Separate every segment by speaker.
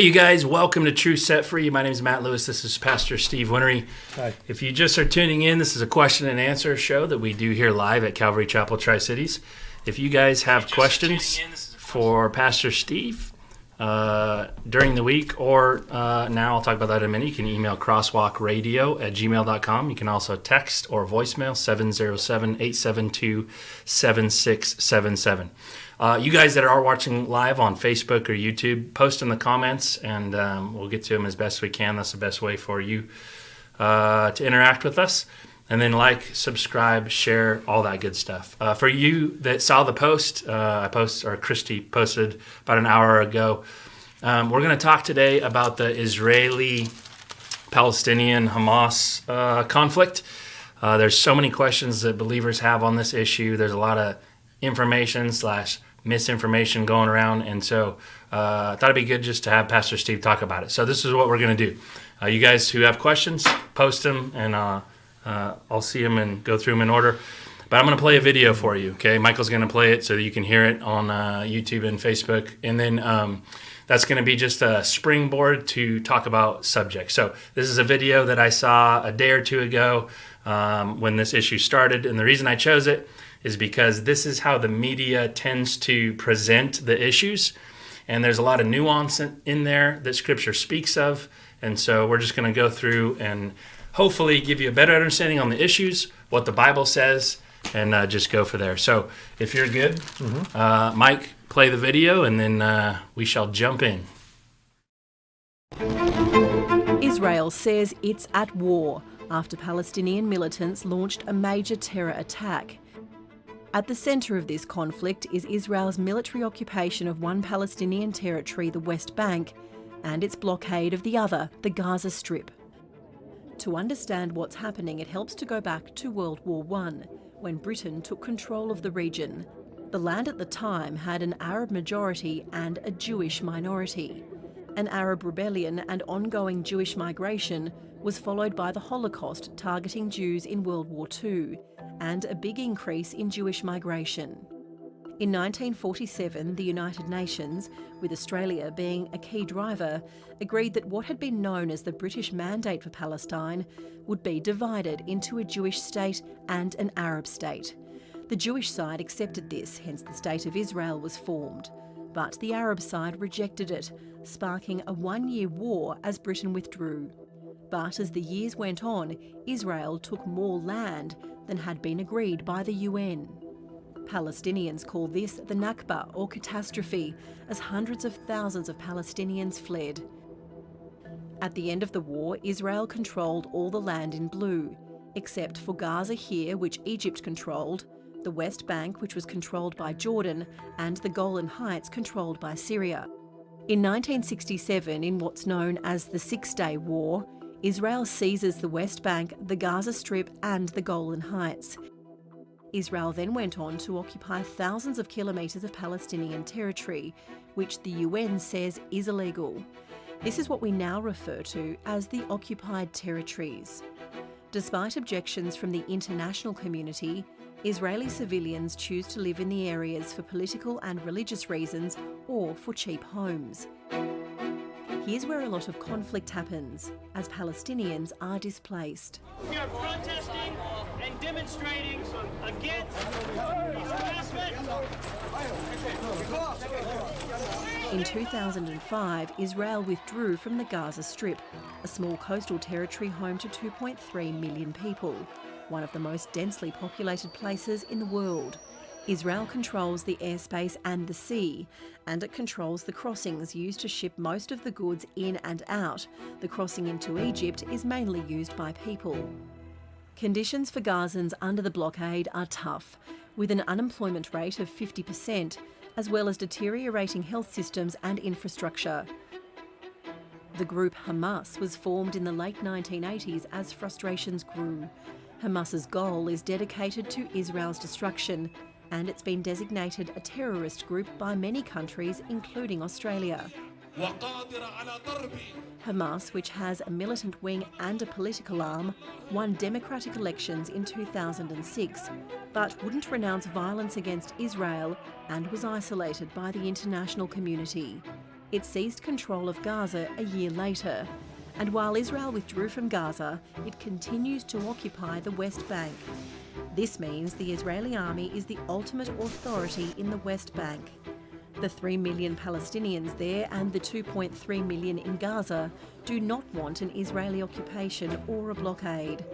Speaker 1: Hey, you guys, welcome to Truth Set Free. My name is Matt Lewis. This is Pastor Steve Whinery.
Speaker 2: Hi.
Speaker 1: If you just are tuning in, this is a question and answer show that we do here live at Calvary Chapel, Tri-Cities. If you guys have questions for Pastor Steve during the week or now, I'll talk about that in a minute. You can email crosswalkradio@gmail.com. You can also text or voicemail 707-872-7677. You guys that are watching live on Facebook or YouTube, post in the comments, and we'll get to them as best we can. That's the best way for you to interact with us. And then like, subscribe, share, all that good stuff. For you that saw the post, Christy posted about an hour ago, we're going to talk today about the Israeli-Palestinian Hamas conflict. There's so many questions that believers have on this issue. There's a lot of information / misinformation going around, and so I thought it'd be good just to have Pastor Steve talk about it. So this is what we're going to do. You guys who have questions, post them, and I'll see them and go through them in order. But I'm going to play a video for you, okay? Michael's going to play it so that you can hear it on YouTube and Facebook, and then that's going to be just a springboard to talk about subjects. So this is a video that I saw a day or two ago when this issue started, and the reason I chose it is because this is how the media tends to present the issues. And there's a lot of nuance in there that Scripture speaks of. And so we're just going to go through and hopefully give you a better understanding on the issues, what the Bible says, and just go for there. So if you're good, Mike, play the video, and then we shall jump in.
Speaker 3: Israel says it's at war after Palestinian militants launched a major terror attack. At the centre of this conflict is Israel's military occupation of one Palestinian territory, the West Bank, and its blockade of the other, the Gaza Strip. To understand what's happening, it helps to go back to World War I, when Britain took control of the region. The land at the time had an Arab majority and a Jewish minority. An Arab rebellion and ongoing Jewish migration was followed by the Holocaust targeting Jews in World War II, and a big increase in Jewish migration. In 1947, the United Nations, with Australia being a key driver, agreed that what had been known as the British Mandate for Palestine would be divided into a Jewish state and an Arab state. The Jewish side accepted this, hence the State of Israel was formed. But the Arab side rejected it, sparking a one-year war as Britain withdrew. But as the years went on, Israel took more land than had been agreed by the UN. Palestinians call this the Nakba, or catastrophe, as hundreds of thousands of Palestinians fled. At the end of the war, Israel controlled all the land in blue, except for Gaza here, which Egypt controlled, the West Bank, which was controlled by Jordan, and the Golan Heights, controlled by Syria. In 1967, in what's known as the Six-Day War, Israel seizes the West Bank, the Gaza Strip, and the Golan Heights. Israel then went on to occupy thousands of kilometres of Palestinian territory, which the UN says is illegal. This is what we now refer to as the occupied territories. Despite objections from the international community, Israeli civilians choose to live in the areas for political and religious reasons or for cheap homes. Here's where a lot of conflict happens, as Palestinians are displaced.
Speaker 4: We are protesting and demonstrating against harassment.
Speaker 3: In 2005, Israel withdrew from the Gaza Strip, a small coastal territory home to 2.3 million people, one of the most densely populated places in the world. Israel controls the airspace and the sea, and it controls the crossings used to ship most of the goods in and out. The crossing into Egypt is mainly used by people. Conditions for Gazans under the blockade are tough, with an unemployment rate of 50%, as well as deteriorating health systems and infrastructure. The group Hamas was formed in the late 1980s as frustrations grew. Hamas's goal is dedicated to Israel's destruction, and it's been designated a terrorist group by many countries, including Australia. Hamas, which has a militant wing and a political arm, won democratic elections in 2006, but wouldn't renounce violence against Israel and was isolated by the international community. It seized control of Gaza a year later. And while Israel withdrew from Gaza, it continues to occupy the West Bank. This means the Israeli army is the ultimate authority in the West Bank. The 3 million Palestinians there and the 2.3 million in Gaza do not want an Israeli occupation or a blockade.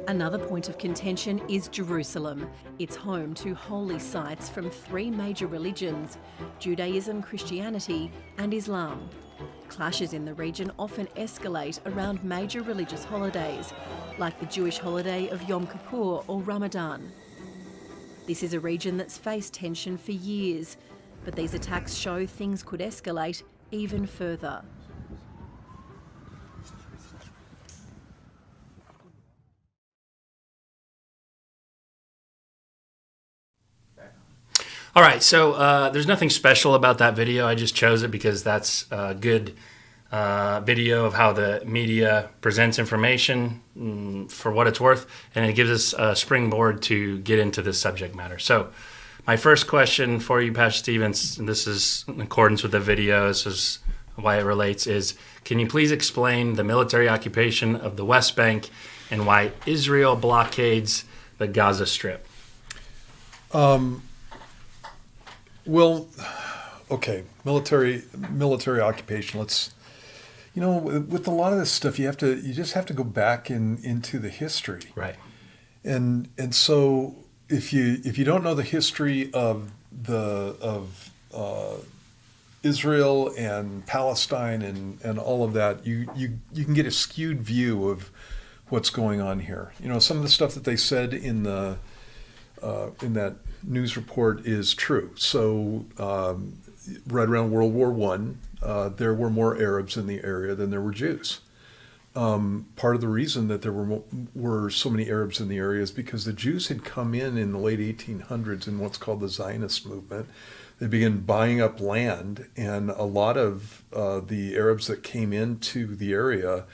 Speaker 3: Another point of contention is Jerusalem. It's home to holy sites from 3 major religions: Judaism, Christianity, and Islam. Clashes in the region often escalate around major religious holidays, like the Jewish holiday of Yom Kippur or Ramadan. This is a region that's faced tension for years, but these attacks show things could escalate even further.
Speaker 1: All right, so there's nothing special about that video. I just chose it because that's a good video of how the media presents information for what it's worth, and it gives us a springboard to get into this subject matter. So my first question for you, Pastor Stevens, and this is in accordance with the video, this is why it relates, is can you please explain the military occupation of the West Bank and why Israel blockades the Gaza Strip?
Speaker 2: Well, okay, military occupation. Let's, with a lot of this stuff, you just have to go back into the history,
Speaker 1: Right.
Speaker 2: And so if you don't know the history of Israel and Palestine and all of that, you can get a skewed view of what's going on here. Some of the stuff that they said in that news report is true. So right around World War I, there were more Arabs in the area than there were Jews. Part of the reason that there were so many Arabs in the area is because the Jews had come in the late 1800s in what's called the Zionist movement. They began buying up land, and a lot of the Arabs that came into the area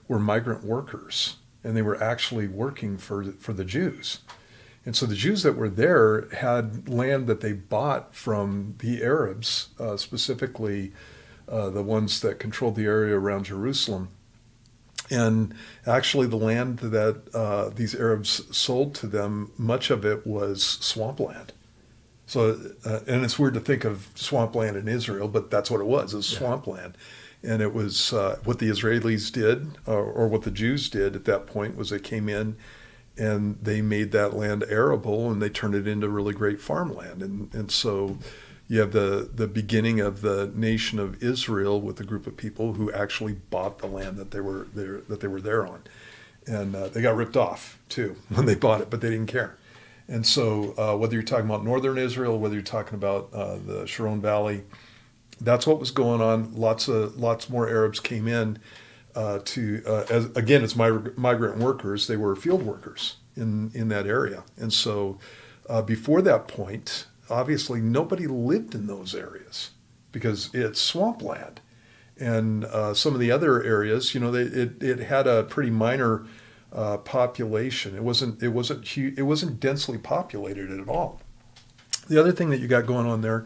Speaker 2: were migrant workers, and they were actually working for the Jews. And so the Jews that were there had land that they bought from the Arabs, specifically the ones that controlled the area around Jerusalem. And actually the land that these Arabs sold to them, much of it was swampland. So, and it's weird to think of swampland in Israel, but that's what it was. It was swampland. And it was what the Israelis did, or what the Jews did at that point, was they came in and they made that land arable, and they turned it into really great farmland. And so you have the beginning of the nation of Israel with a group of people who actually bought the land that they were there on. And they got ripped off, too, when they bought it, but they didn't care. And so whether you're talking about northern Israel, whether you're talking about the Sharon Valley, that's what was going on. Lots more Arabs came in. As migrant workers. They were field workers in that area. And so before that point, obviously nobody lived in those areas because it's swampland. And some of the other areas, it had a pretty minor population. It wasn't huge, it wasn't densely populated at all. The other thing that you got going on there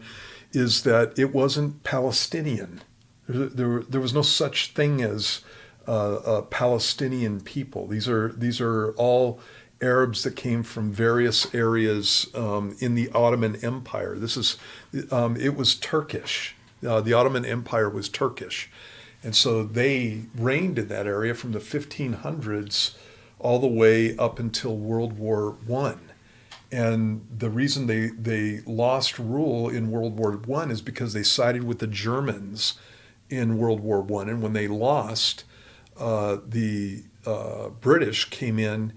Speaker 2: is that it wasn't Palestinian. There was no such thing as Palestinian people. These are all Arabs that came from various areas in the Ottoman Empire. It was Turkish. The Ottoman Empire was Turkish, and so they reigned in that area from the 1500s all the way up until World War I. And the reason they lost rule in World War I is because they sided with the Germans in World War I, and when they lost, the British came in,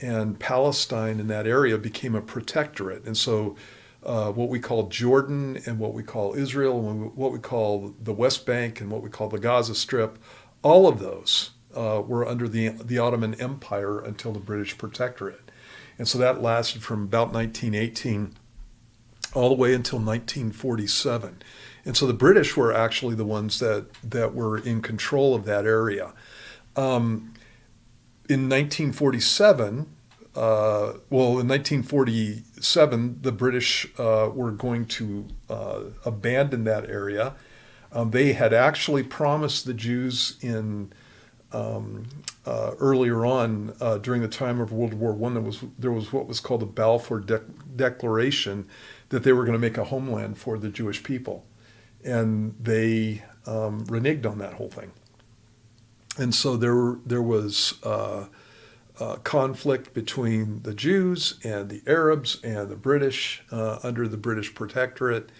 Speaker 2: and Palestine in that area became a protectorate. And so what we call Jordan and what we call Israel and what we call the West Bank and what we call the Gaza Strip, all of those were under the Ottoman Empire until the British protectorate. And so that lasted from about 1918 all the way until 1947. And so the British were actually the ones that were in control of that area. In 1947, the British were going to abandon that area. They had actually promised the Jews earlier on during the time of World War I. There was what was called the Balfour Declaration that they were going to make a homeland for the Jewish people, and they reneged on that whole thing. And so there was conflict between the Jews and the Arabs and the British under the British Protectorate.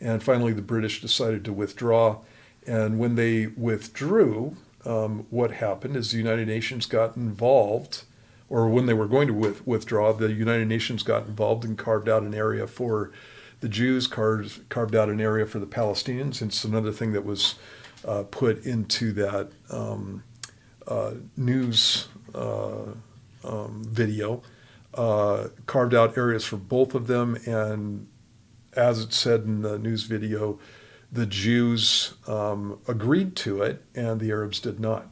Speaker 2: And finally, the British decided to withdraw. And when they withdrew, what happened is the United Nations got involved, or when they were going to withdraw, the United Nations got involved and carved out an area for the Jews, carved out an area for the Palestinians. And it's another thing that was put into that news video, carved out areas for both of them. And as it said in the news video, the Jews agreed to it and the Arabs did not.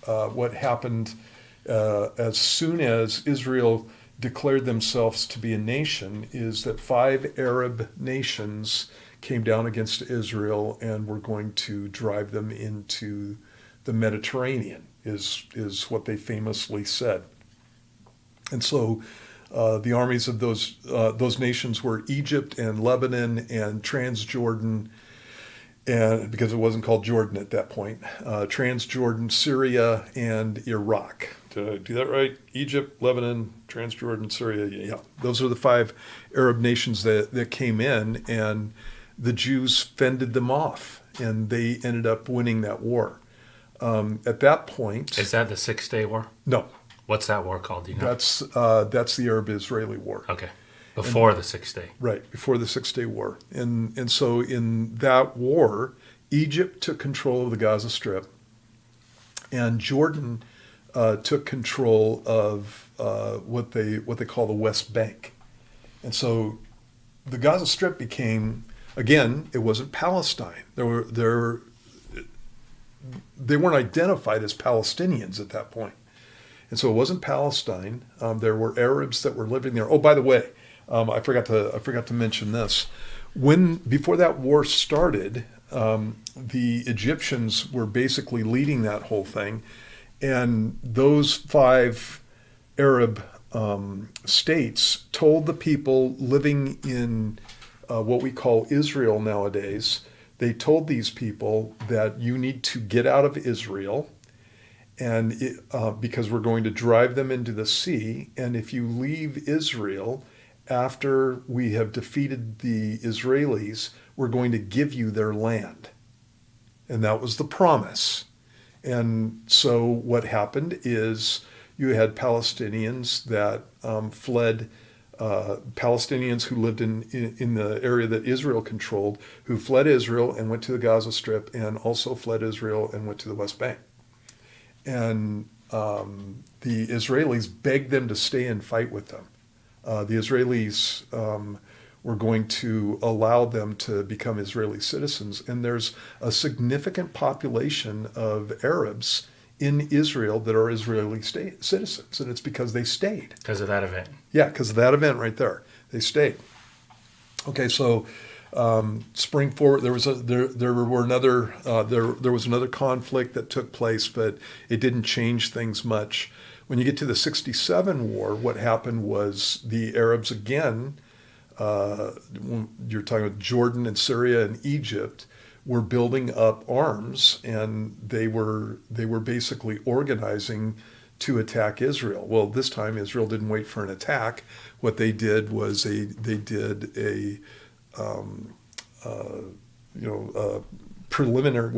Speaker 2: What happened as soon as Israel declared themselves to be a nation is that 5 Arab nations came down against Israel and were going to drive them into the Mediterranean, is what they famously said. And so the armies of those nations were Egypt and Lebanon and Transjordan, and because it wasn't called Jordan at that point, Transjordan, Syria, and Iraq. Did I do that right? Egypt, Lebanon, Transjordan, Syria. Yeah, those are the 5 Arab nations that came in, and the Jews fended them off, and they ended up winning that war. At that point,
Speaker 1: Is that the 6-Day War?
Speaker 2: no,
Speaker 1: What's that war called? Do you know?
Speaker 2: that's the Arab-Israeli War.
Speaker 1: Okay. Before the 6-Day.
Speaker 2: Right, before the 6-Day War. And so in that war, Egypt took control of the Gaza Strip, and Jordan took control of what they call the West Bank. And so the Gaza Strip became, again, it wasn't Palestine. They weren't identified as Palestinians at that point. And so it wasn't Palestine. There were Arabs that were living there. Oh, by the way, I forgot to mention this. Before that war started, the Egyptians were basically leading that whole thing, and those 5 Arab states told the people living in what we call Israel nowadays. They told these people that you need to get out of Israel, and because we're going to drive them into the sea, and if you leave Israel after we have defeated the Israelis, we're going to give you their land. And that was the promise. And so what happened is you had Palestinians that fled, Palestinians who lived in the area that Israel controlled, who fled Israel and went to the Gaza Strip, and also fled Israel and went to the West Bank. And the Israelis begged them to stay and fight with them. The Israelis were going to allow them to become Israeli citizens. And there's a significant population of Arabs in Israel that are Israeli citizens. And it's because they stayed.
Speaker 1: Because of that event.
Speaker 2: Yeah, because of that event right there. They stayed. Okay, so spring forward, there was another conflict that took place, but it didn't change things much. When you get to the 67 war, what happened was the Arabs again, you're talking about Jordan and Syria and Egypt, were building up arms, and they were basically organizing to attack Israel. Well, this time Israel didn't wait for an attack. What they did was they did a preliminary.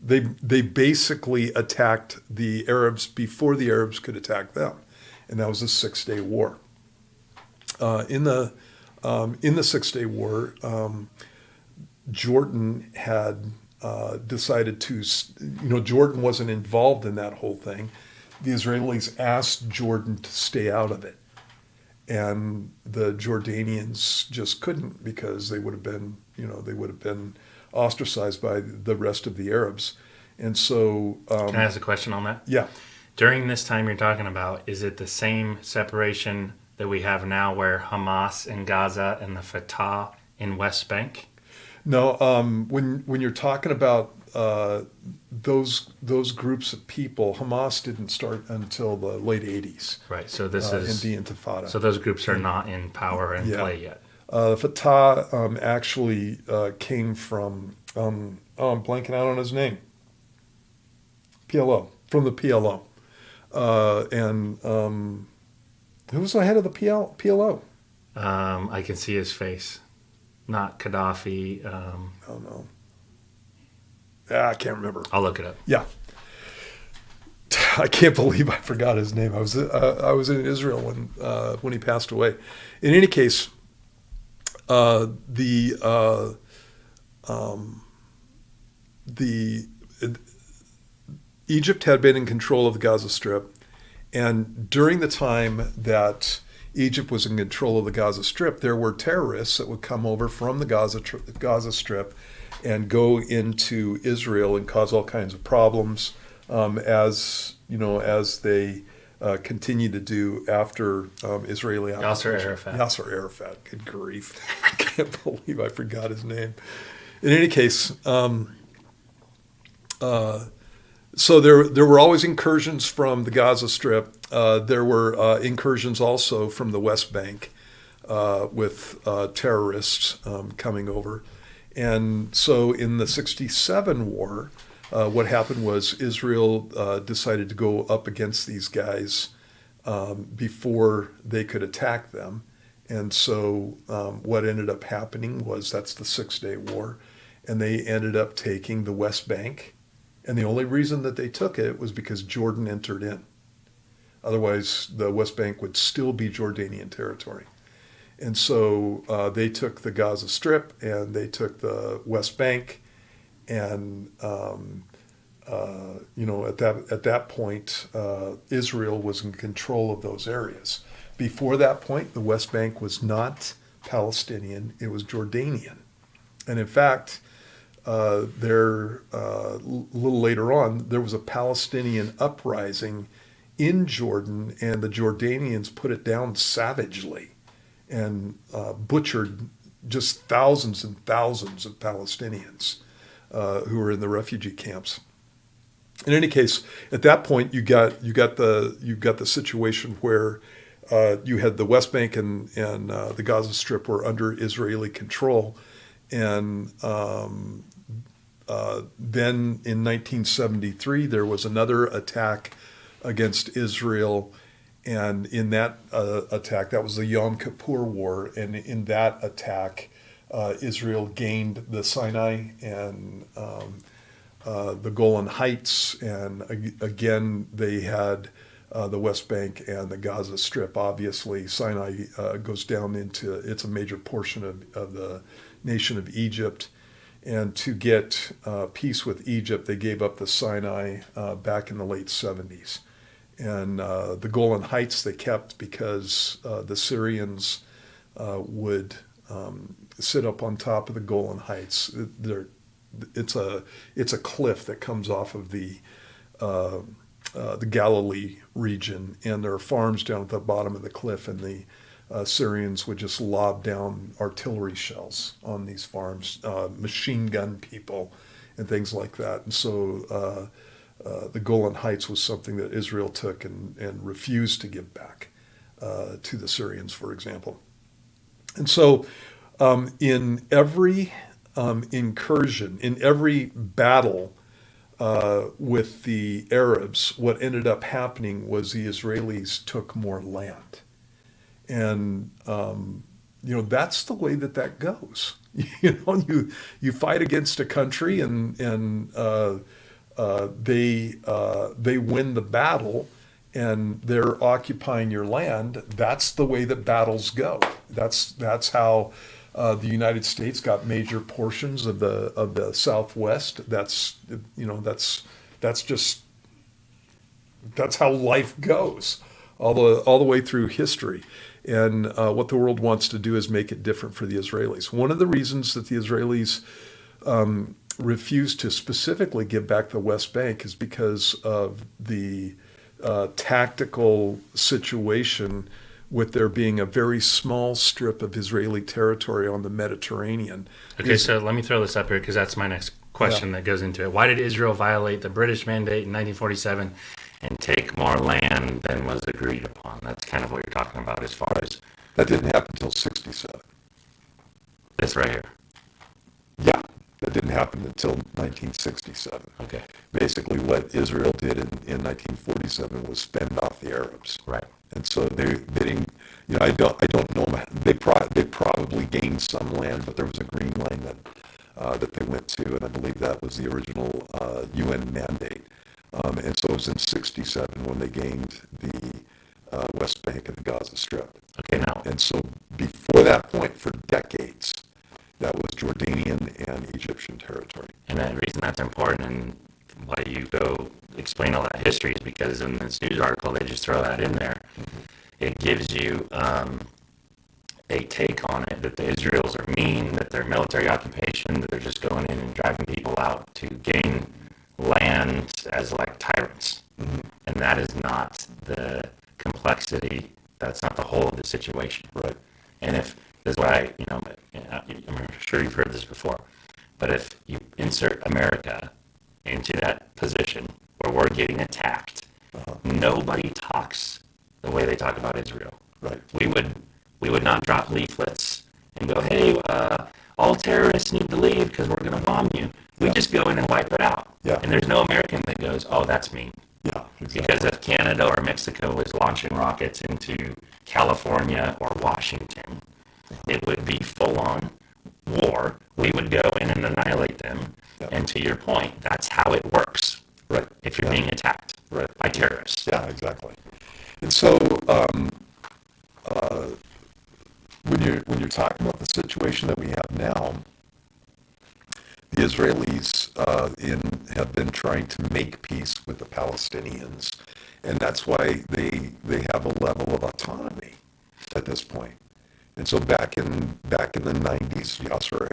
Speaker 2: They basically attacked the Arabs before the Arabs could attack them, and that was the 6-Day War. In the 6-Day War, Jordan had decided to, Jordan wasn't involved in that whole thing. The Israelis asked Jordan to stay out of it, and the Jordanians just couldn't, because they would have been ostracized by the rest of the Arabs. And so
Speaker 1: Can I ask a question on that?
Speaker 2: yeah.
Speaker 1: During this time you're talking about, is it the same separation that we have now, where Hamas in Gaza and the Fatah in West Bank?
Speaker 2: No, when you're talking about those groups of people, Hamas didn't start until the late '80s.
Speaker 1: Right. So this
Speaker 2: In
Speaker 1: is
Speaker 2: the Intifada.
Speaker 1: so those groups are not in power and
Speaker 2: Yeah.
Speaker 1: play yet.
Speaker 2: Fatah actually came from, I'm blanking out on his name, PLO, from the PLO. And who was the head of the PLO?
Speaker 1: I can see his face. Not Gaddafi.
Speaker 2: Oh, no. I can't remember.
Speaker 1: I'll look it up.
Speaker 2: Yeah. I can't believe I forgot his name. I was in Israel when he passed away. In any case, Egypt had been in control of the Gaza Strip, and during the time that Egypt was in control of the Gaza Strip, there were terrorists that would come over from the Gaza Strip and go into Israel and cause all kinds of problems, as they continue to do after Israeli
Speaker 1: Yasser
Speaker 2: occupation.
Speaker 1: Arafat.
Speaker 2: Yasser Arafat. Good grief! I can't believe I forgot his name. In any case, so there were always incursions from the Gaza Strip. There were incursions also from the West Bank with terrorists coming over. And so in the '67 war, what happened was Israel decided to go up against these guys before they could attack them. And so what ended up happening was that's the 6-Day War. And they ended up taking the West Bank. And the only reason that they took it was because Jordan entered in. Otherwise, the West Bank would still be Jordanian territory. And so they took the Gaza Strip and they took the West Bank. And, at that point, Israel was in control of those areas. Before that point, the West Bank was not Palestinian, it was Jordanian. And in fact, a little later on, there was a Palestinian uprising in Jordan, and the Jordanians put it down savagely and butchered just thousands and thousands of Palestinians who were in the refugee camps. In any case, at that point, you got the situation where you had the West Bank and the Gaza Strip were under Israeli control. And then in 1973, there was another attack against Israel. And in that attack, that was the Yom Kippur War. And in that attack, Israel gained the Sinai and the Golan Heights. And again, they had the West Bank and the Gaza Strip. Obviously, Sinai goes down into, it's a major portion of the nation of Egypt. And to get peace with Egypt, they gave up the Sinai back in the late 70s. And the Golan Heights they kept because the Syrians would sit up on top of the Golan Heights. It's a cliff that comes off of the Galilee region, and there are farms down at the bottom of the cliff, and the Syrians would just lob down artillery shells on these farms, machine gun people, and things like that. And so the Golan Heights was something that Israel took and refused to give back to the Syrians, for example. And so in every incursion, in every battle with the Arabs, what ended up happening was the Israelis took more land. And, that's the way that goes. You fight against a country and they win the battle and they're occupying your land. That's the way that battles go. That's how the United States got major portions of the Southwest. That's how life goes all the way through history. And what the world wants to do is make it different for the Israelis. One of the reasons that the Israelis refused to specifically give back the West Bank is because of the tactical situation with there being a very small strip of Israeli territory on the Mediterranean.
Speaker 1: Okay, so let me throw this up here because that's my next question that goes into it. Why did Israel violate the British mandate in 1947 and take more land than was agreed upon? That's kind of what you're talking about as far as
Speaker 2: That didn't happen until 67.
Speaker 1: this right here.
Speaker 2: Yeah, that didn't happen until 1967.
Speaker 1: Okay,
Speaker 2: Basically, what Israel did in 1947 was fend off the Arabs.
Speaker 1: right.
Speaker 2: And so they didn't, I don't know. They probably gained some land, but there was a green line that they went to, and I believe that was the original UN mandate. And so it was in 67 when they gained the West Bank and the Gaza Strip.
Speaker 1: Okay, now,
Speaker 2: And so before that point, for decades, that was Jordanian and Egyptian territory.
Speaker 1: and the reason that's important and why you go explain all that history is because in this news article, they just throw that in there. It gives you a take on it that the Israelis are mean, that they're military occupation, that they're just going in and driving people out to gain land as like tyrants. And that is not the complexity, that's not the whole of the situation.
Speaker 2: Right.
Speaker 1: And if, this is why, I'm sure you've heard this before, but if you insert America into that position where we're getting attacked, nobody talks the way they talk about Israel.
Speaker 2: Right.
Speaker 1: We would not drop leaflets and go, hey, all terrorists need to leave because we're going to bomb you. We just go in and wipe it out.
Speaker 2: Yeah.
Speaker 1: And there's no American that goes, oh, that's mean.
Speaker 2: Yeah, exactly.
Speaker 1: Because if Canada or Mexico was launching rockets into California or Washington, it would be full-on war. We would go in and annihilate them.
Speaker 2: Yeah.
Speaker 1: And to your point, that's how it works.
Speaker 2: Right.
Speaker 1: If you're being attacked by terrorists.
Speaker 2: Yeah, exactly. And so when you're talking about the situation that we have now, the Israelis have been trying to make peace with the Palestinians, and that's why they have a level of autonomy at this point. And so back in the 90s, Yasser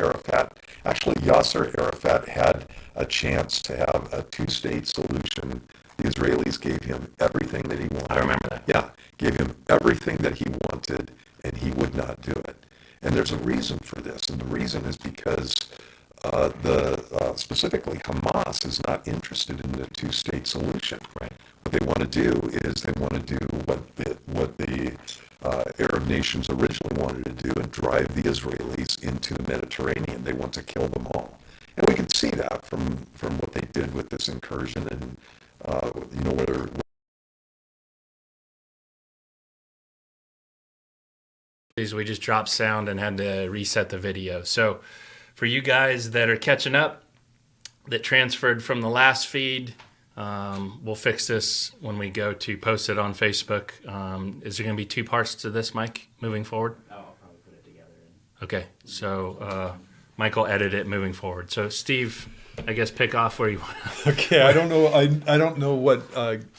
Speaker 2: Arafat had a chance to have a two-state solution. The Israelis gave him everything that he wanted.
Speaker 1: I remember that.
Speaker 2: Yeah, gave him everything that he wanted, and he would not do it. And there's a reason for this, and the reason is because specifically Hamas is not interested in the two-state solution.
Speaker 1: Right.
Speaker 2: What they want to do is they want to do what the Arab nations originally wanted to do and drive the Israelis into the Mediterranean. They want to kill them all, and we can see that from what they did with this incursion and whether.
Speaker 1: We just dropped sound and had to reset the video. So for you guys that are catching up, that transferred from the last feed, we'll fix this when we go to post it on Facebook. Is there going to be two parts to this, Mike, moving forward?
Speaker 5: I'll probably put it together.
Speaker 1: Okay, so Mike will edit it moving forward. So Steve, I guess pick off where you want.
Speaker 2: Okay, I don't know. I don't know what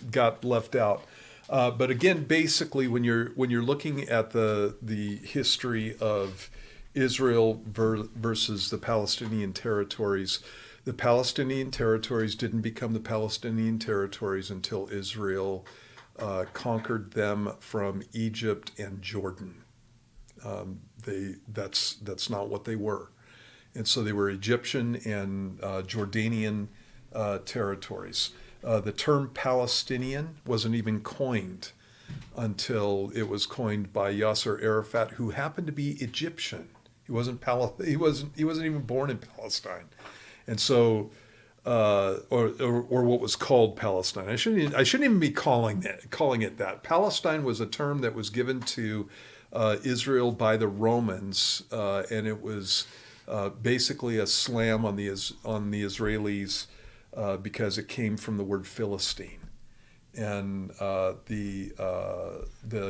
Speaker 2: got left out. But again, basically, when you're looking at the history of Israel versus the Palestinian territories, the Palestinian territories didn't become the Palestinian territories until Israel conquered them from Egypt and Jordan. That's not what they were, and so they were Egyptian and Jordanian territories. The term Palestinian wasn't even coined until it was coined by Yasser Arafat, who happened to be Egyptian. He wasn't even born in Palestine, and so or what was called Palestine. I shouldn't even be calling it that. Palestine was a term that was given to Israel by the Romans, and it was basically a slam on the Israelis. Because it came from the word Philistine, and the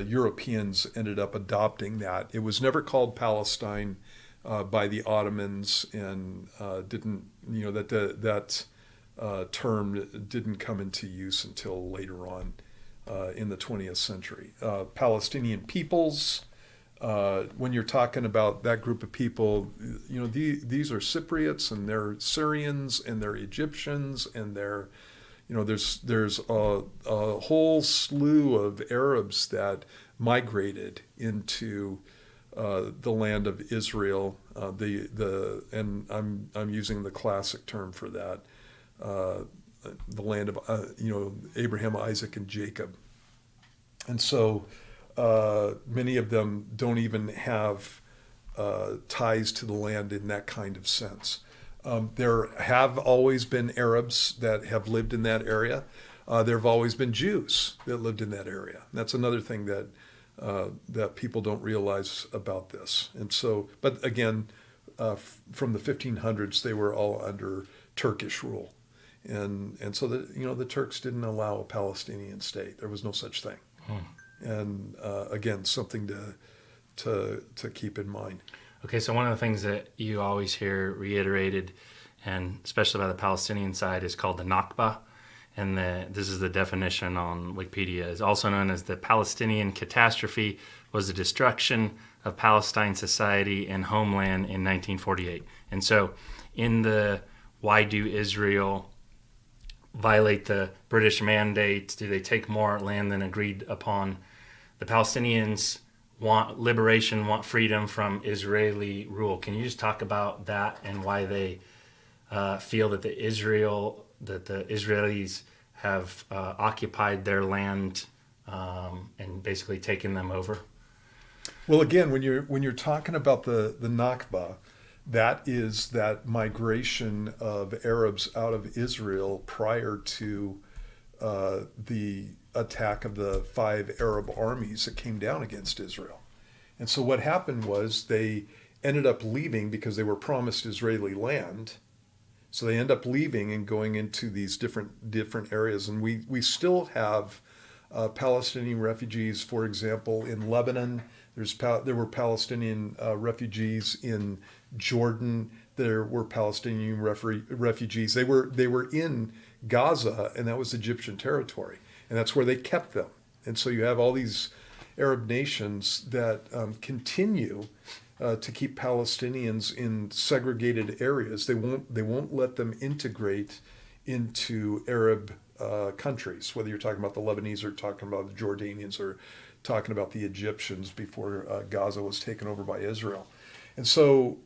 Speaker 2: Europeans ended up adopting that. It was never called Palestine by the Ottomans, and that term didn't come into use until later on in the 20th century. Palestinian peoples. When you're talking about that group of people, these are Cypriots and they're Syrians and they're Egyptians and they're, there's a whole slew of Arabs that migrated into the land of Israel. And I'm using the classic term for that, the land of Abraham, Isaac, and Jacob. And so many of them don't even have ties to the land in that kind of sense. There have always been Arabs that have lived in that area. There have always been Jews that lived in that area. That's another thing that people don't realize about this. And so, but again, from the 1500s, they were all under Turkish rule, and so the Turks didn't allow a Palestinian state. There was no such thing. And again, something to keep in mind.
Speaker 1: Okay, so one of the things that you always hear reiterated, and especially by the Palestinian side, is called the Nakba. And this is the definition on Wikipedia, is also known as the Palestinian catastrophe, was the destruction of Palestine society and homeland in 1948. And so in the why do Israel violate the British mandate? Do they take more land than agreed upon? The Palestinians want liberation, want freedom from Israeli rule. Can you just talk about that and why they feel that the Israelis have occupied their land and basically taken them over?
Speaker 2: Well, again, when you're talking about the Nakba, that is that migration of Arabs out of Israel prior to the attack of the 5 Arab armies that came down against Israel. And so what happened was they ended up leaving because they were promised Israeli land. So they end up leaving and going into these different areas. And we still have Palestinian refugees, for example, in Lebanon. There were Palestinian refugees in Jordan. There were Palestinian refugees. They were in Gaza, and that was Egyptian territory. And that's where they kept them. And so you have all these Arab nations that continue to keep Palestinians in segregated areas. They won't let them integrate into Arab countries, whether you're talking about the Lebanese or talking about the Jordanians or talking about the Egyptians before Gaza was taken over by Israel. And so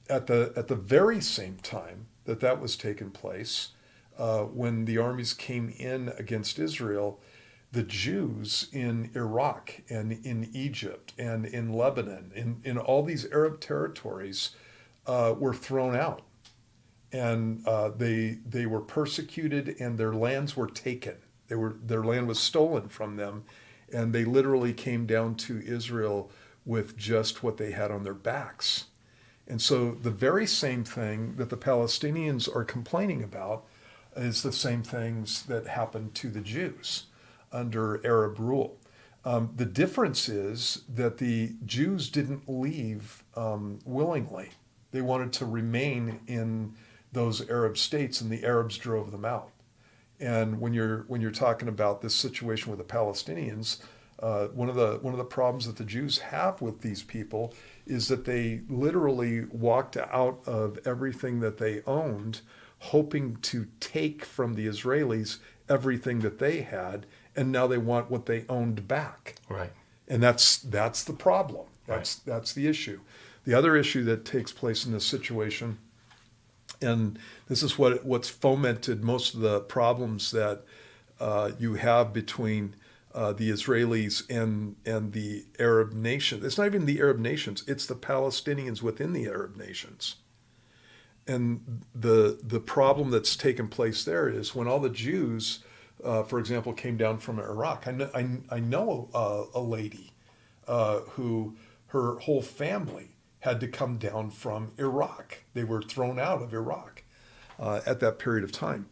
Speaker 2: at the very same time that was taking place, when the armies came in against Israel, the Jews in Iraq and in Egypt and in Lebanon, in all these Arab territories, were thrown out. And they were persecuted and their lands were taken. Their land was stolen from them, and they literally came down to Israel with just what they had on their backs. And so the very same thing that the Palestinians are complaining about is the same things that happened to the Jews under Arab rule. The difference is that the Jews didn't leave willingly. They wanted to remain in those Arab states, and the Arabs drove them out. And when you're talking about this situation with the Palestinians, one of the problems that the Jews have with these people is that they literally walked out of everything that they owned, hoping to take from the Israelis everything that they had, and now they want what they owned back.
Speaker 1: Right.
Speaker 2: And that's the problem. That's the issue. The other issue that takes place in this situation, and this is what's fomented most of the problems that you have between the Israelis and the Arab nations. It's not even the Arab nations, it's the Palestinians within the Arab nations. And the problem that's taken place there is when all the Jews, for example, came down from Iraq. I know a lady who her whole family had to come down from Iraq. They were thrown out of Iraq at that period of time.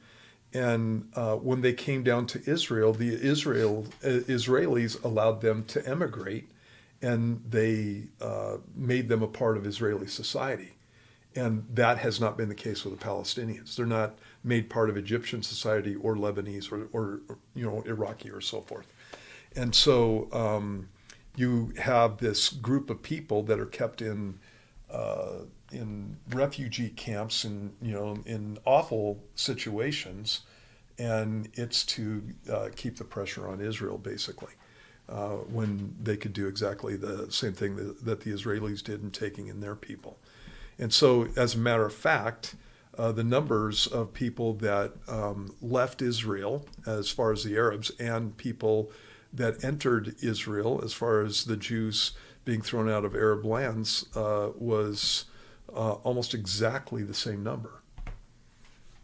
Speaker 2: And when they came down to Israel, the Israelis allowed them to emigrate, and they made them a part of Israeli society. And that has not been the case with the Palestinians. They're not made part of Egyptian society or Lebanese or Iraqi or so forth. And so you have this group of people that are kept in in refugee camps and in awful situations, and it's to keep the pressure on Israel basically, when they could do exactly the same thing that the Israelis did in taking in their people. And so, as a matter of fact, the numbers of people that left Israel, as far as the Arabs, and people that entered Israel, as far as the Jews being thrown out of Arab lands, was almost exactly the same number.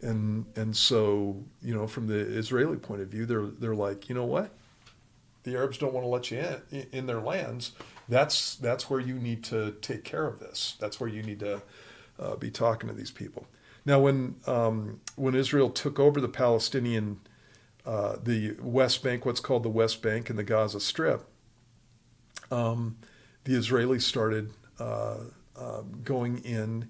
Speaker 2: And so, from the Israeli point of view, they're like, you know what? The Arabs don't want to let you in their lands. That's where you need to take care of this. That's where you need to be talking to these people. Now, when Israel took over the Palestinian, the West Bank, what's called the West Bank and the Gaza Strip, the Israelis started going in,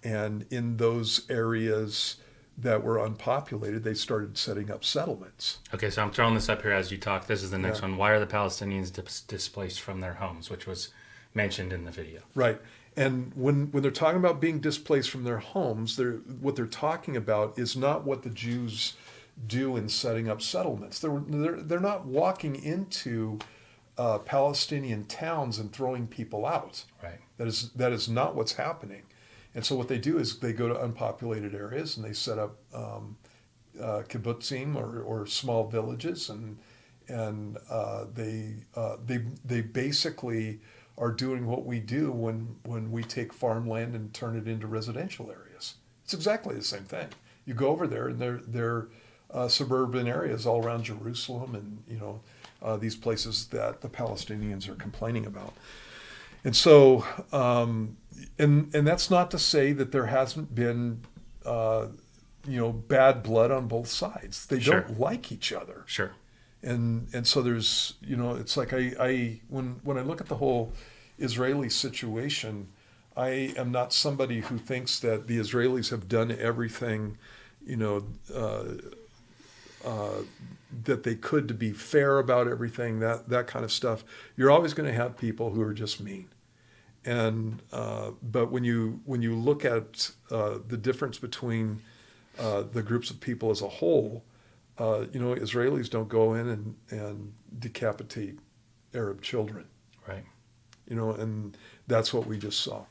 Speaker 2: and in those areas that were unpopulated, they started setting up settlements.
Speaker 1: Okay, so I'm throwing this up here as you talk. This is the next one. Why are the Palestinians displaced from their homes, which was mentioned in the video?
Speaker 2: Right. And when they're talking about being displaced from their homes, what they're talking about is not what the Jews do in setting up settlements. They're not walking into Palestinian towns and throwing people out.
Speaker 1: Right.
Speaker 2: That is not what's happening. And so what they do is they go to unpopulated areas and they set up kibbutzim or small villages, and they basically are doing what we do when we take farmland and turn it into residential areas. It's exactly the same thing. You go over there, and they're suburban areas all around Jerusalem, and these places that the Palestinians are complaining about. And so, and that's not to say that there hasn't been, bad blood on both sides. They don't like each other.
Speaker 1: Sure.
Speaker 2: And so there's, it's like when I look at the whole Israeli situation, I am not somebody who thinks that the Israelis have done everything, that they could to be fair about everything, that kind of stuff. You're always going to have people who are just mean. And but when you look at the difference between the groups of people as a whole, Israelis don't go in and decapitate Arab children.
Speaker 1: Right.
Speaker 2: And that's what we just saw.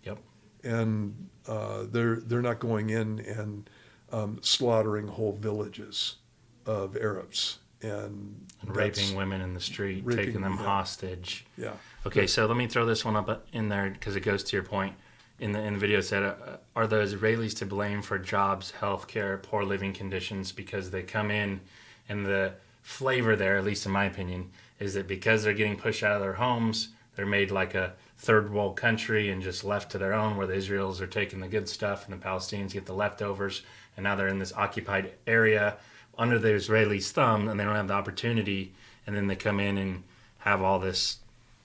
Speaker 1: Yep.
Speaker 2: And they're not going in and slaughtering whole villages of Arabs and
Speaker 1: raping women in the street, taking them hostage.
Speaker 2: Yeah.
Speaker 1: Okay, so let me throw this one up in there because it goes to your point. In the video it said, are the Israelis to blame for jobs, healthcare, poor living conditions because they come in, and the flavor there, at least in my opinion, is that because they're getting pushed out of their homes, they're made like a third world country and just left to their own, where the Israelis are taking the good stuff and the Palestinians get the leftovers, and now they're in this occupied area under the Israelis' thumb, and they don't have the opportunity, and then they come in and have all this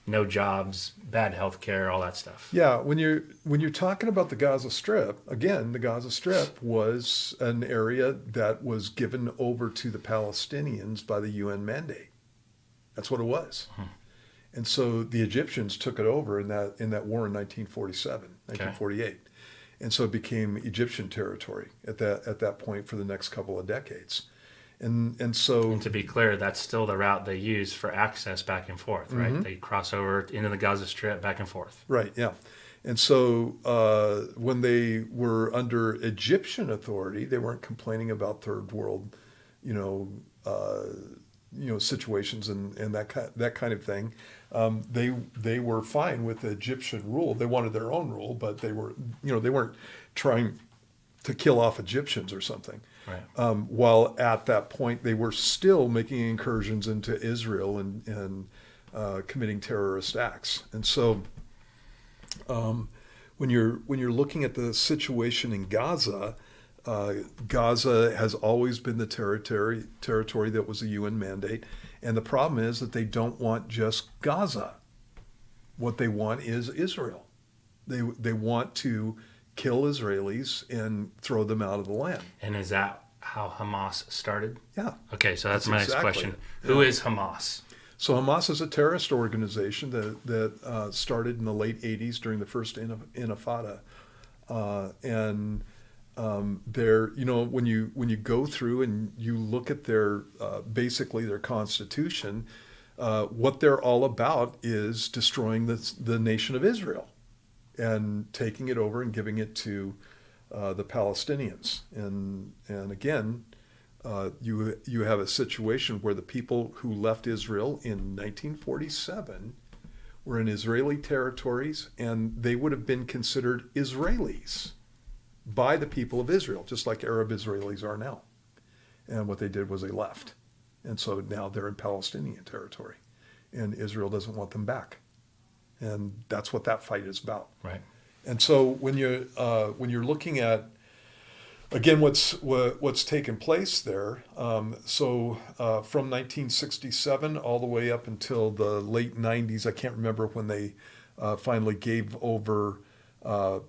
Speaker 1: no jobs, bad health care, all that stuff.
Speaker 2: Yeah, when you're talking about the Gaza Strip, again, the Gaza Strip was an area that was given over to the Palestinians by the UN mandate. That's what it was. And so the Egyptians took it over in that war in 1947, 1948. And so it became Egyptian territory at that point for the next couple of decades. And
Speaker 1: to be clear, that's still the route they use for access back and forth, right? Mm-hmm. They cross over into the Gaza Strip back and forth.
Speaker 2: Right, yeah. And so when they were under Egyptian authority, they weren't complaining about third world, situations and that kind of thing. They were fine with the Egyptian rule. They wanted their own rule, but they weren't trying to kill off Egyptians or something.
Speaker 1: Right.
Speaker 2: While at that point they were still making incursions into Israel and committing terrorist acts. And so when you're looking at the situation in Gaza, Gaza has always been the territory that was a UN mandate, and the problem is that they don't want just Gaza. What they want is Israel. They want to kill Israelis and throw them out of the land.
Speaker 1: And is that how Hamas started?
Speaker 2: Yeah.
Speaker 1: Okay, so that's my next question.
Speaker 2: Yeah.
Speaker 1: Who is Hamas?
Speaker 2: So Hamas is a terrorist organization that started in the late 80s during the first Intifada And they're, when you go through and you look at their basically their constitution, what they're all about is destroying the nation of Israel and taking it over and giving it to the Palestinians. And again, you have a situation where the people who left Israel in 1947 were in Israeli territories, and they would have been considered Israelis by the people of Israel, just like Arab Israelis are now. And what they did was they left. And so now they're in Palestinian territory, and Israel doesn't want them back. And that's what that fight is about.
Speaker 1: Right.
Speaker 2: And so when you're looking at, again, what's taken place there, from 1967 all the way up until the late 90s, I can't remember when they finally gave over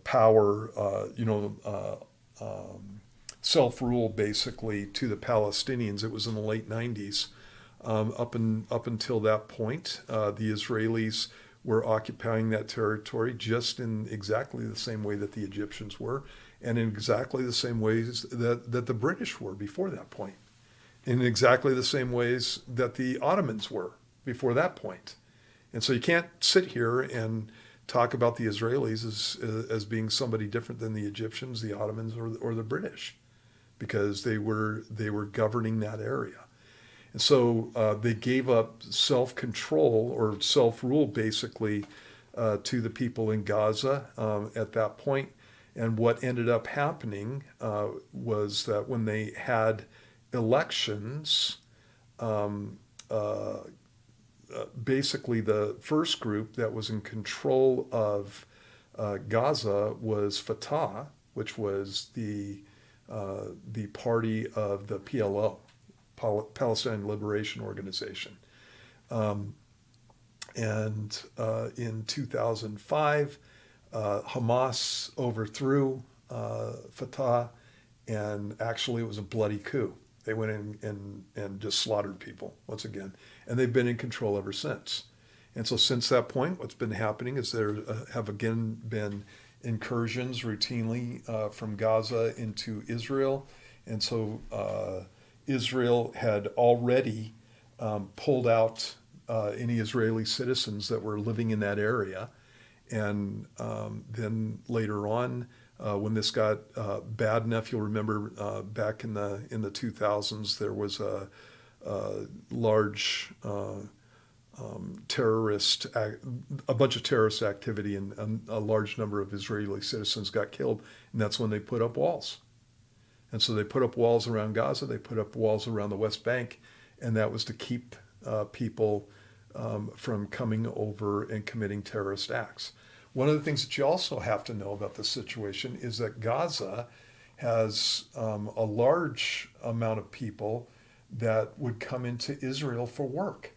Speaker 2: power, self-rule basically to the Palestinians. It was in the late 90s. Up until that point, the Israelis were occupying that territory just in exactly the same way that the Egyptians were, and in exactly the same ways that the British were before that point, in exactly the same ways that the Ottomans were before that point. And so you can't sit here and talk about the Israelis as being somebody different than the Egyptians, the Ottomans, or the British, because they were governing that area. And so they gave up self-control or self-rule basically to the people in Gaza at that point. And what ended up happening was that when they had elections, basically the first group that was in control of Gaza was Fatah, which was the party of the PLO, Palestinian Liberation Organization. And in 2005, Hamas overthrew Fatah, and actually it was a bloody coup. They went in and just slaughtered people once again, and they've been in control ever since. And so since that point, what's been happening is there have again been incursions routinely from Gaza into Israel. And so Israel had already pulled out any Israeli citizens that were living in that area. And then later on, when this got bad enough, you'll remember back in the 2000s, there was a large a bunch of terrorist activity, and a large number of Israeli citizens got killed, and that's when they put up walls. And so they put up walls around Gaza, they put up walls around the West Bank, and that was to keep people from coming over and committing terrorist acts. One of the things that you also have to know about this situation is that Gaza has a large amount of people that would come into Israel for work.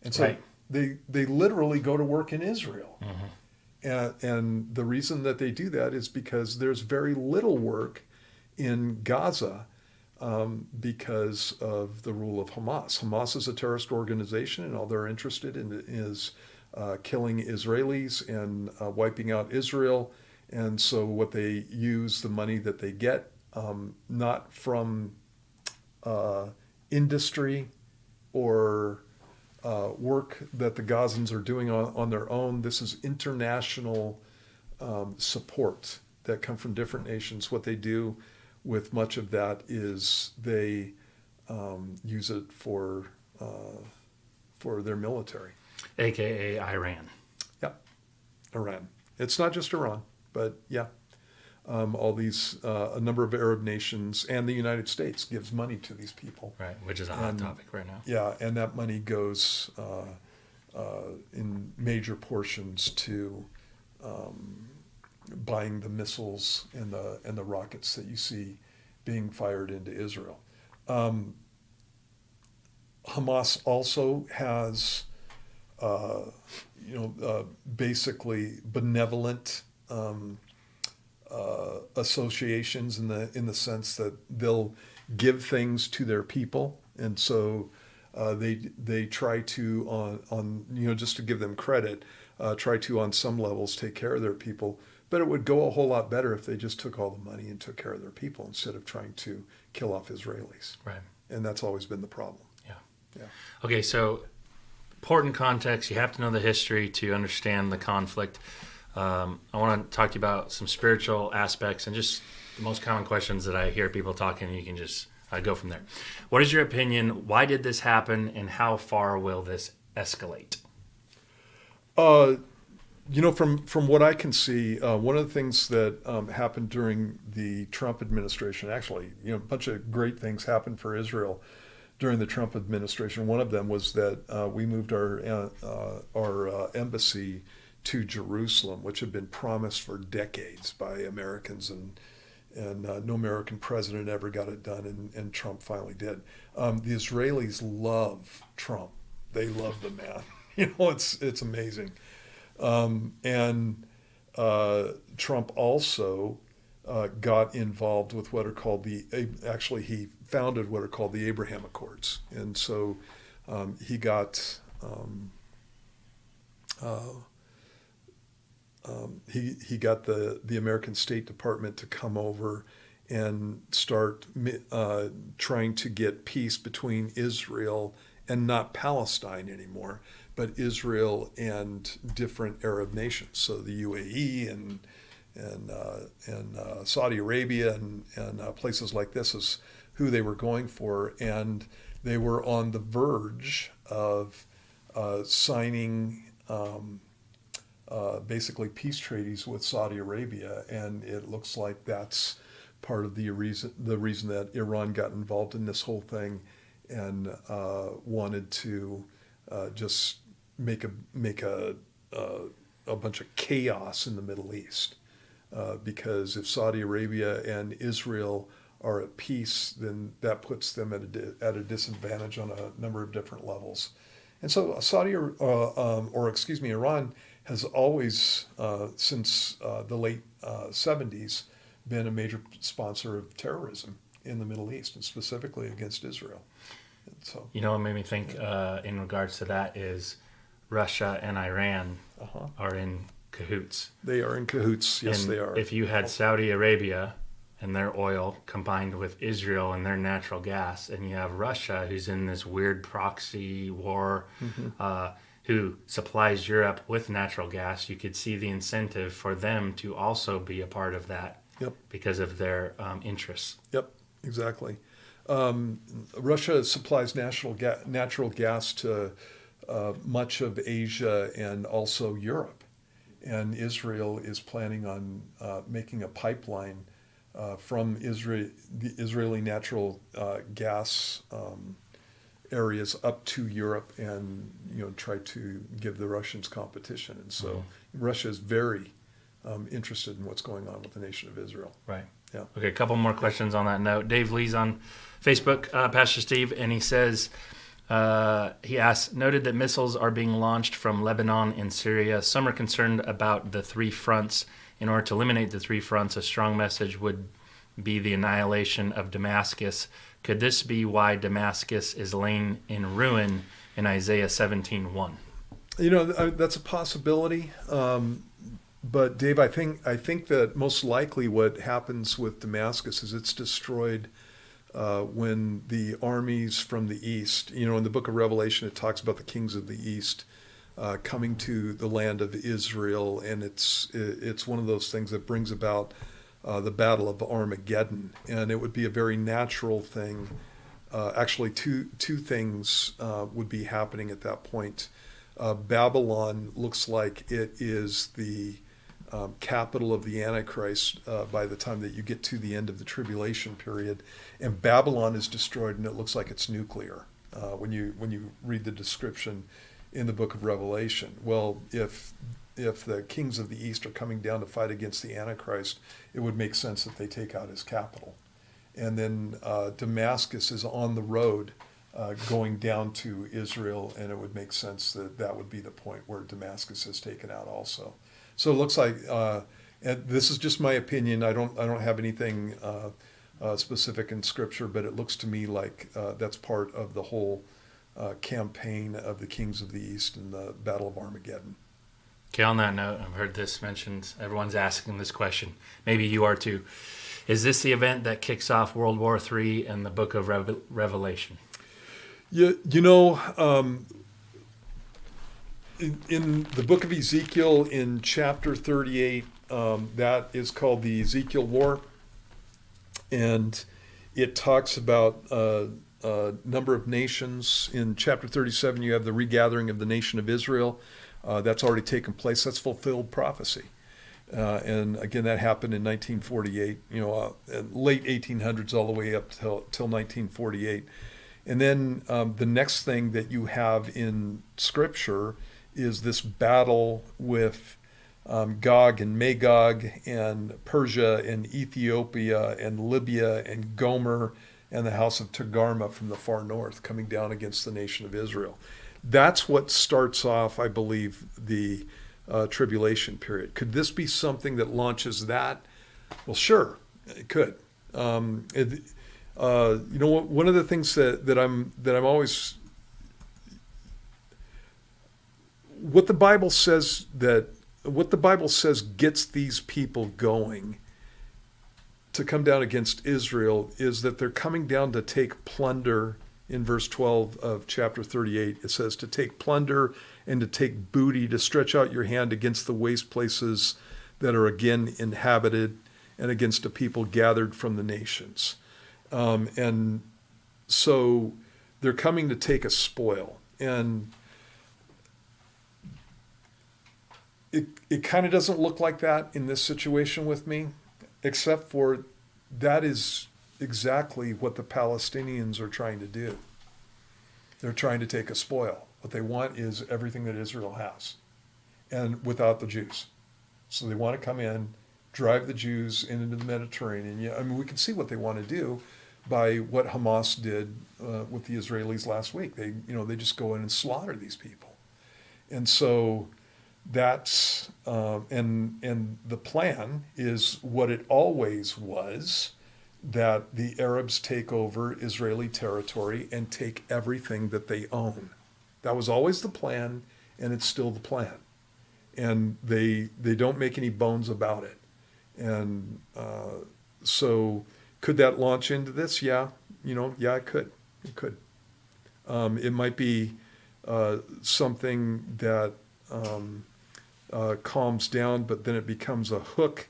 Speaker 2: And so
Speaker 1: Right.
Speaker 2: they literally go to work in Israel.
Speaker 1: Mm-hmm.
Speaker 2: And the reason that they do that is because there's very little work in Gaza because of the rule of Hamas. Hamas is a terrorist organization, and all they're interested in is killing Israelis and wiping out Israel. And so what they use the money that they get, not from industry or work that the Gazans are doing on their own. This is international support that come from different nations. What they do with much of that is they use it for their military.
Speaker 1: AKA Iran.
Speaker 2: Yeah, Iran. It's not just Iran, but yeah, all these, a number of Arab nations and the United States gives money to these people.
Speaker 1: Right, which is a hot topic right now.
Speaker 2: Yeah, and that money goes in major portions to buying the missiles and the rockets that you see being fired into Israel. Hamas also has, basically benevolent associations in the sense that they'll give things to their people, and so they try to on just to give them credit, try to on some levels take care of their people But it would go a whole lot better if they just took all the money and took care of their people instead of trying to kill off Israelis.
Speaker 1: Right.
Speaker 2: And that's always been the problem.
Speaker 1: Yeah.
Speaker 2: Yeah.
Speaker 1: Okay, so important context. You have to know the history to understand the conflict. I want to talk to you about some spiritual aspects and just the most common questions that I hear people talking. You can just go from there. What is your opinion? Why did this happen, and how far will this escalate?
Speaker 2: From what I can see, one of the things that happened during the Trump administration, actually, a bunch of great things happened for Israel during the Trump administration. One of them was that we moved our embassy to Jerusalem, which had been promised for decades by Americans, and no American president ever got it done, and Trump finally did. The Israelis love Trump; they love the man. It's amazing. Trump also got involved with what are called he founded what are called the Abraham Accords. And so he got he got the American State Department to come over and start trying to get peace between Israel and not Palestine anymore, but Israel and different Arab nations. So the UAE and Saudi Arabia and places like this is who they were going for, and they were on the verge of signing basically peace treaties with Saudi Arabia, and it looks like that's part of the reason that Iran got involved in this whole thing and wanted to just make a bunch of chaos in the Middle East, because if Saudi Arabia and Israel are at peace, then that puts them at a disadvantage on a number of different levels. And so Iran has always, since the late 70s, been a major sponsor of terrorism in the Middle East, and specifically against Israel. And so,
Speaker 1: what made me think in regards to that is Russia and Iran are in cahoots.
Speaker 2: They are in cahoots. Yes,
Speaker 1: and
Speaker 2: they are.
Speaker 1: If you had Saudi Arabia and their oil combined with Israel and their natural gas, and you have Russia, who's in this weird proxy war, who supplies Europe with natural gas, you could see the incentive for them to also be a part of that.
Speaker 2: Yep.
Speaker 1: Because of their interests.
Speaker 2: Yep, exactly. Russia supplies natural gas to much of Asia and also Europe. And Israel is planning on making a pipeline from the Israeli natural gas areas up to Europe, and try to give the Russians competition. And so Russia is very interested in what's going on with the nation of Israel.
Speaker 1: Right.
Speaker 2: Yeah.
Speaker 1: Okay, a couple more questions on that note. Dave Lee's on Facebook, Pastor Steve, and he says, he asks, noted that missiles are being launched from Lebanon and Syria. Some are concerned about the three fronts. In order to eliminate the three fronts, a strong message would be the annihilation of Damascus. Could this be why Damascus is laying in ruin in Isaiah 17:1?
Speaker 2: That's a possibility. But Dave, I think that most likely what happens with Damascus is it's destroyed when the armies from the east, in the book of Revelation, it talks about the kings of the east coming to the land of Israel, and it's one of those things that brings about the Battle of Armageddon, and it would be a very natural thing. Actually, two things would be happening at that point. Babylon looks like it is the capital of the Antichrist by the time that you get to the end of the tribulation period, and Babylon is destroyed, and it looks like it's nuclear when you read the description in the book of Revelation. Well, if the kings of the east are coming down to fight against the Antichrist, it would make sense that they take out his capital. And then Damascus is on the road going down to Israel, and it would make sense that would be the point where Damascus is taken out also. So it looks like, and this is just my opinion, I don't have anything specific in Scripture, but it looks to me like that's part of the whole campaign of the kings of the east and the Battle of Armageddon.
Speaker 1: Okay, on that note, I've heard this mentioned. Everyone's asking this question. Maybe you are too. Is this the event that kicks off World War III and the book of Revelation?
Speaker 2: In the book of Ezekiel, in chapter 38, that is called the Ezekiel War. And it talks about a number of nations. In chapter 37, you have the regathering of the nation of Israel. That's already taken place. That's fulfilled prophecy. And again, that happened in 1948, late 1800s all the way up till 1948. And then the next thing that you have in Scripture is this battle with Gog and Magog and Persia and Ethiopia and Libya and Gomer and the house of Togarmah from the far north coming down against the nation of Israel. That's what starts off, I believe, the tribulation period. Could this be something that launches that? Well, sure, it could. One of the things that I'm always, what the Bible says gets these people going to come down against Israel is that they're coming down to take plunder. In verse 12 of chapter 38, it says to take plunder and to take booty, to stretch out your hand against the waste places that are again inhabited and against a people gathered from the nations. And so they're coming to take a spoil. And it kind of doesn't look like that in this situation with me, except for that is exactly what the Palestinians are trying to do. They're trying to take a spoil. What they want is everything that Israel has, and without the Jews. So they want to come in, drive the Jews into the Mediterranean. Yeah, I mean, we can see what they want to do by what Hamas did with the Israelis last week. They just go in and slaughter these people. And so that's and the plan is what it always was, that the Arabs take over Israeli territory and take everything that they own. That was always the plan, and it's still the plan. And they don't make any bones about it. And so could that launch into this? Yeah, it could. It could. It might be something that calms down, but then it becomes a hook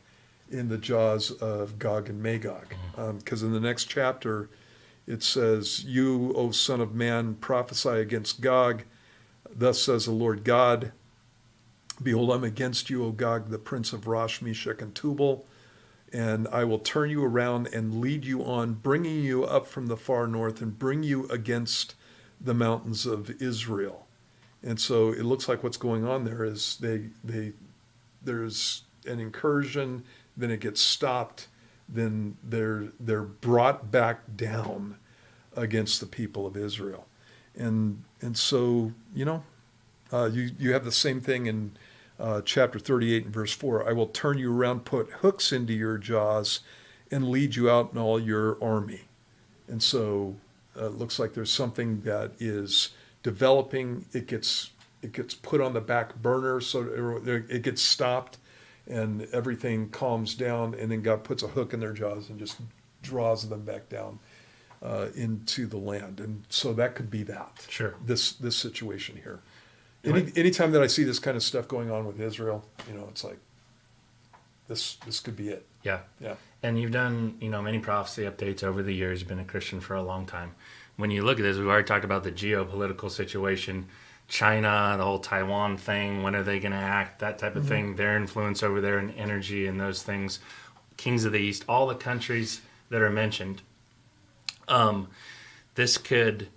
Speaker 2: in the jaws of Gog and Magog. Because in the next chapter, it says, "You, O son of man, prophesy against Gog. Thus says the Lord God, behold, I'm against you, O Gog, the prince of Rosh, Meshach, and Tubal, and I will turn you around and lead you on, bringing you up from the far north and bring you against the mountains of Israel." And so it looks like what's going on there is there's an incursion, then it gets stopped, then they're brought back down against the people of Israel. And so, you have the same thing in chapter 38 and verse 4. I will turn you around, put hooks into your jaws, and lead you out in all your army. And so it looks like there's something that is developing. It gets put on the back burner, so it gets stopped, and everything calms down, and then God puts a hook in their jaws and just draws them back down into the land. And so that could be that.
Speaker 1: Sure. This
Speaker 2: situation here. Anytime that I see this kind of stuff going on with Israel, it's like this could be it.
Speaker 1: Yeah.
Speaker 2: Yeah.
Speaker 1: And you've done, many prophecy updates over the years. You've been a Christian for a long time. When you look at this, we've already talked about the geopolitical situation, China, the whole Taiwan thing, when are they going to act, that type of thing, their influence over there in energy and those things, kings of the East, all the countries that are mentioned. This could,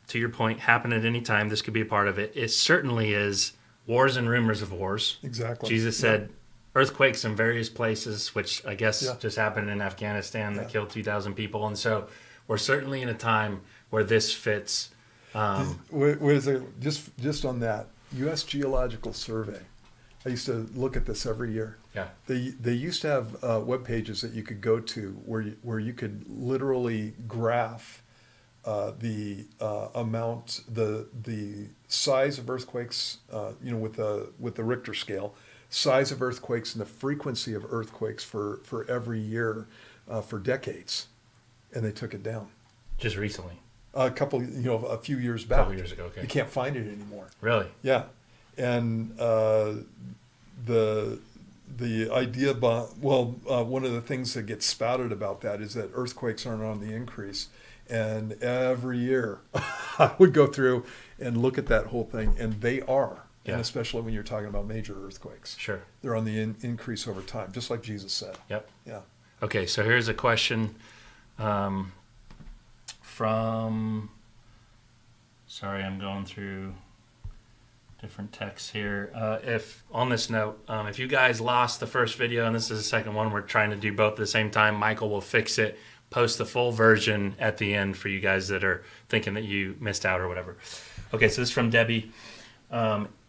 Speaker 1: to your point, happen at any time. This could be a part of it. It certainly is wars and rumors of wars.
Speaker 2: Exactly.
Speaker 1: Jesus said earthquakes in various places, which I guess just happened in Afghanistan that killed 2,000 people. And so we're certainly in a time where this fits.
Speaker 2: Wait a second. Just on that, U.S. Geological Survey. I used to look at this every year.
Speaker 1: Yeah.
Speaker 2: They used to have web pages that you could go to where you could literally graph the amount, the size of earthquakes, with the Richter scale, size of earthquakes and the frequency of earthquakes for every year for decades, and they took it down.
Speaker 1: Just recently.
Speaker 2: A few years back.
Speaker 1: A couple years ago, okay.
Speaker 2: You can't find it anymore.
Speaker 1: Really?
Speaker 2: Yeah, and the idea, one of the things that gets spouted about that is that earthquakes aren't on the increase. And every year I would go through and look at that whole thing, and they are.
Speaker 1: Yeah.
Speaker 2: And especially when you're talking about major earthquakes.
Speaker 1: Sure.
Speaker 2: They're on the increase over time, just like Jesus said.
Speaker 1: Yep.
Speaker 2: Yeah.
Speaker 1: Okay, so here's a question from, sorry, I'm going through different texts here. If on this note, if you guys lost the first video and this is the second one, we're trying to do both at the same time. Michael will fix it, post the full version at the end for you guys that are thinking that you missed out or whatever. Okay, so this is from Debbie.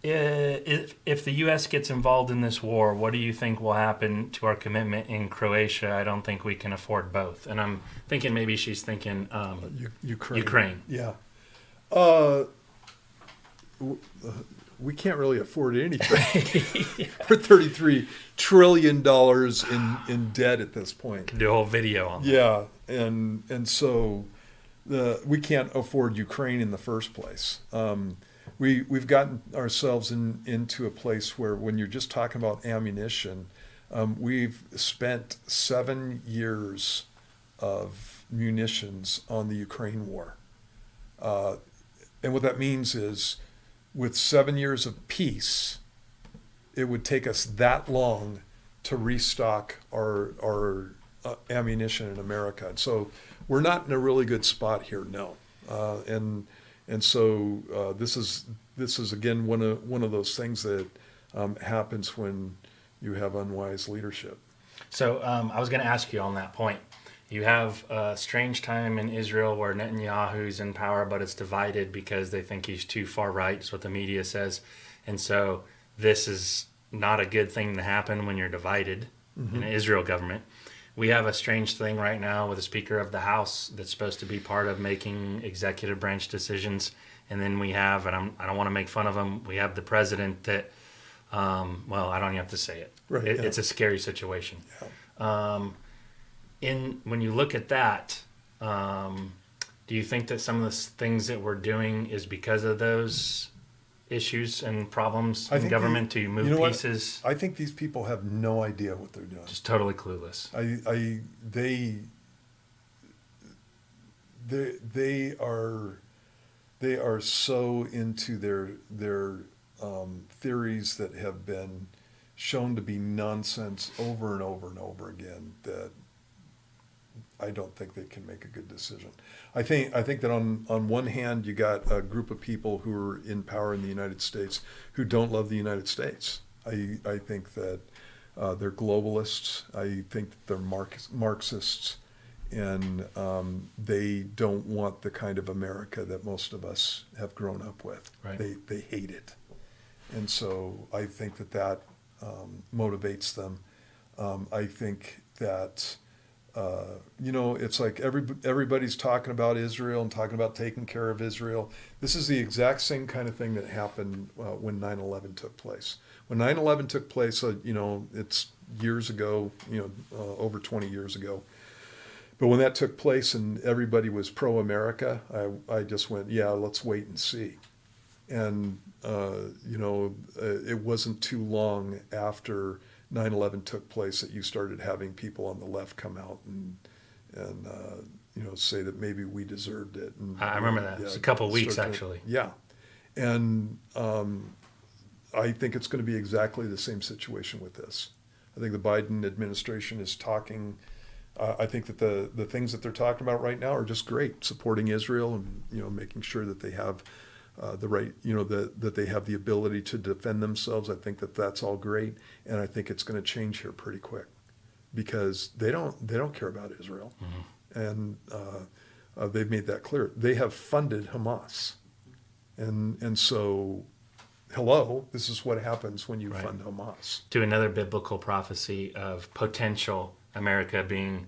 Speaker 1: If the U.S. gets involved in this war, what do you think will happen to our commitment in Croatia? I don't think we can afford both. And I'm thinking maybe she's thinking Ukraine.
Speaker 2: Yeah. We can't really afford anything. We're $33 trillion in debt at this point.
Speaker 1: Could do a whole video on that.
Speaker 2: Yeah, and so we can't afford Ukraine in the first place. We've gotten ourselves into a place where when you're just talking about ammunition, we've spent 7 years of munitions on the Ukraine war. And what that means is with 7 years of peace, it would take us that long to restock our ammunition in America. And so we're not in a really good spot here, no. And so this is again one of those things that happens when you have unwise leadership.
Speaker 1: So I was going to ask you on that point. You have a strange time in Israel where Netanyahu's in power, but it's divided because they think he's too far right, is what the media says. And so this is not a good thing to happen when you're divided in an Israel government. We have a strange thing right now with the Speaker of the House that's supposed to be part of making executive branch decisions. And then we have, and I don't want to make fun of him, we have the president that, I don't even have to say it.
Speaker 2: Right,
Speaker 1: It's a scary situation.
Speaker 2: Yeah.
Speaker 1: When you look at that, do you think that some of the things that we're doing is because of those issues and problems in government to move pieces?
Speaker 2: I think these people have no idea what they're doing.
Speaker 1: Just totally clueless.
Speaker 2: They are so into their theories that have been shown to be nonsense over and over and over again that I don't think they can make a good decision. I think that on one hand, you got a group of people who are in power in the United States who don't love the United States. I think that they're globalists. I think that they're Marxists, and they don't want the kind of America that most of us have grown up with.
Speaker 1: Right.
Speaker 2: They hate it, and so I think that motivates them. I think that. It's like everybody's talking about Israel and talking about taking care of Israel. This is the exact same kind of thing that happened when 9/11 took place. When 9/11 took place, it's years ago, over 20 years ago. But when that took place and everybody was pro-America, I just went, yeah, let's wait and see. And, it wasn't too long after 9/11 took place that you started having people on the left come out and say that maybe we deserved it. And,
Speaker 1: I remember that. It was a couple of weeks, actually.
Speaker 2: Yeah. And I think it's going to be exactly the same situation with this. I think the Biden administration is talking. I think that the things that they're talking about right now are just great, supporting Israel and making sure that they have the right, that they have the ability to defend themselves. I think that that's all great, and I think it's going to change here pretty quick because they don't care about Israel, and they've made that clear. They have funded Hamas, and so. Hello, this is what happens when you fund Hamas.
Speaker 1: To another biblical prophecy of potential America being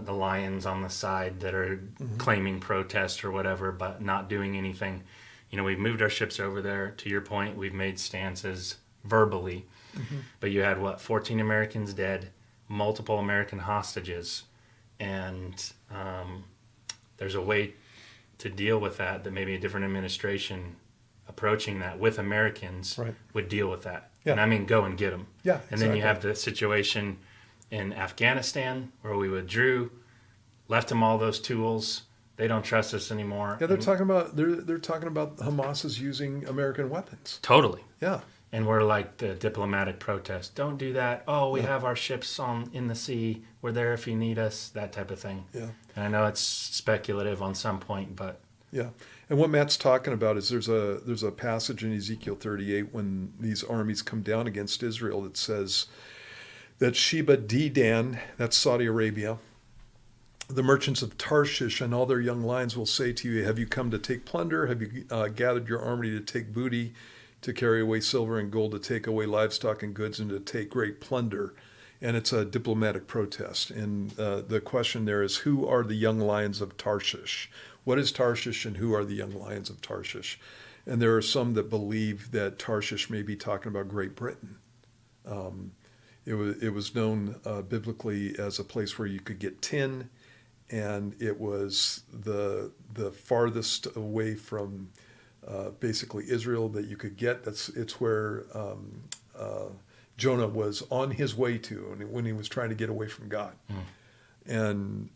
Speaker 1: the lions on the side that are claiming protest or whatever, but not doing anything. We've moved our ships over there. To your point, we've made stances verbally, but you had 14 Americans dead, multiple American hostages, and there's a way to deal with that maybe a different administration approaching that with Americans would deal with that.
Speaker 2: Yeah.
Speaker 1: And I mean, go and get them.
Speaker 2: Yeah,
Speaker 1: and then you have the situation in Afghanistan where we withdrew, left them all those tools. They don't trust us anymore.
Speaker 2: Yeah, they're talking about Hamas is using American weapons.
Speaker 1: Totally.
Speaker 2: Yeah.
Speaker 1: And we're like the diplomatic protest. Don't do that. Oh, we have our ships in the sea. We're there if you need us. That type of thing.
Speaker 2: Yeah.
Speaker 1: And I know it's speculative on some point, but
Speaker 2: yeah. And what Matt's talking about is there's a passage in Ezekiel 38 when these armies come down against Israel that says that Sheba Dedan, that's Saudi Arabia, the merchants of Tarshish and all their young lions will say to you, have you come to take plunder? Have you gathered your army to take booty, to carry away silver and gold, to take away livestock and goods, and to take great plunder? And it's a diplomatic protest. And the question there is, who are the young lions of Tarshish? What is Tarshish and who are the young lions of Tarshish? And there are some that believe that Tarshish may be talking about Great Britain. It was known biblically as a place where you could get tin, and it was the farthest away from basically Israel that you could get. It's where Jonah was on his way to when he was trying to get away from God. And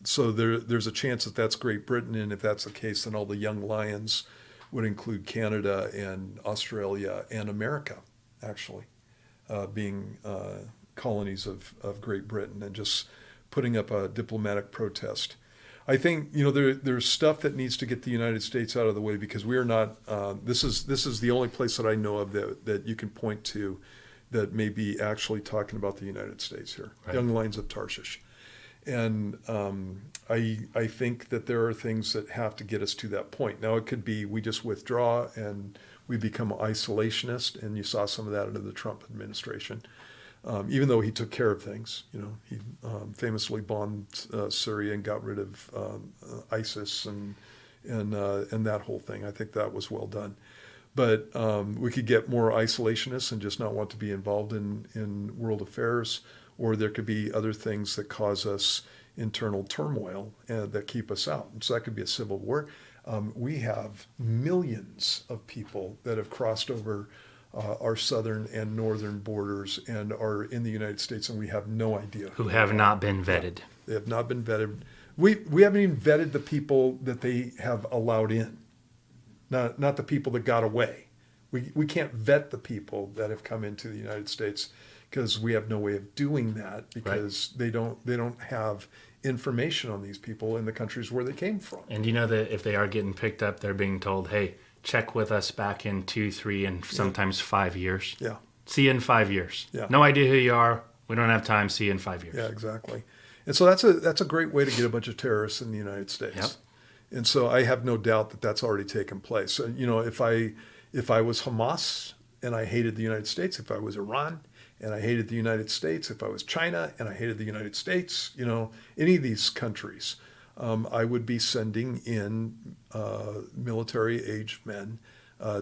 Speaker 2: so there's a chance that that's Great Britain, and if that's the case, then all the young lions would include Canada and Australia and America, actually, being colonies of Great Britain, and just putting up a diplomatic protest. I think there's stuff that needs to get the United States out of the way, because we are not. This is the only place that I know of that you can point to that may be actually talking about the United States here. Right. Young lions of Tarshish. And I think that there are things that have to get us to that point. Now, it could be we just withdraw and we become isolationist, and you saw some of that under the Trump administration. Even though he took care of things, he famously bombed Syria and got rid of ISIS and that whole thing. I think that was well done. But we could get more isolationist and just not want to be involved in world affairs, or there could be other things that cause us internal turmoil that keep us out. And so that could be a civil war. We have millions of people that have crossed over our southern and northern borders and are in the United States, and we have no idea.
Speaker 1: Who have not been vetted.
Speaker 2: They have not been vetted. We haven't even vetted the people that they have allowed in, not the people that got away. We can't vet the people that have come into the United States, because we have no way of doing that, because they don't have information on these people in the countries where they came from.
Speaker 1: And you know that if they are getting picked up, they're being told, hey, check with us back in 2, 3, and sometimes 5 years.
Speaker 2: Yeah.
Speaker 1: See you in 5 years.
Speaker 2: Yeah.
Speaker 1: No idea who you are. We don't have time. See you in 5 years.
Speaker 2: Yeah, exactly. And so that's a great way to get a bunch of terrorists in the United States.
Speaker 1: Yep.
Speaker 2: And so I have no doubt that that's already taken place. So, if I was Hamas and I hated the United States, if I was Iran and I hated the United States, if I was China and I hated the United States, any of these countries, I would be sending in military-aged men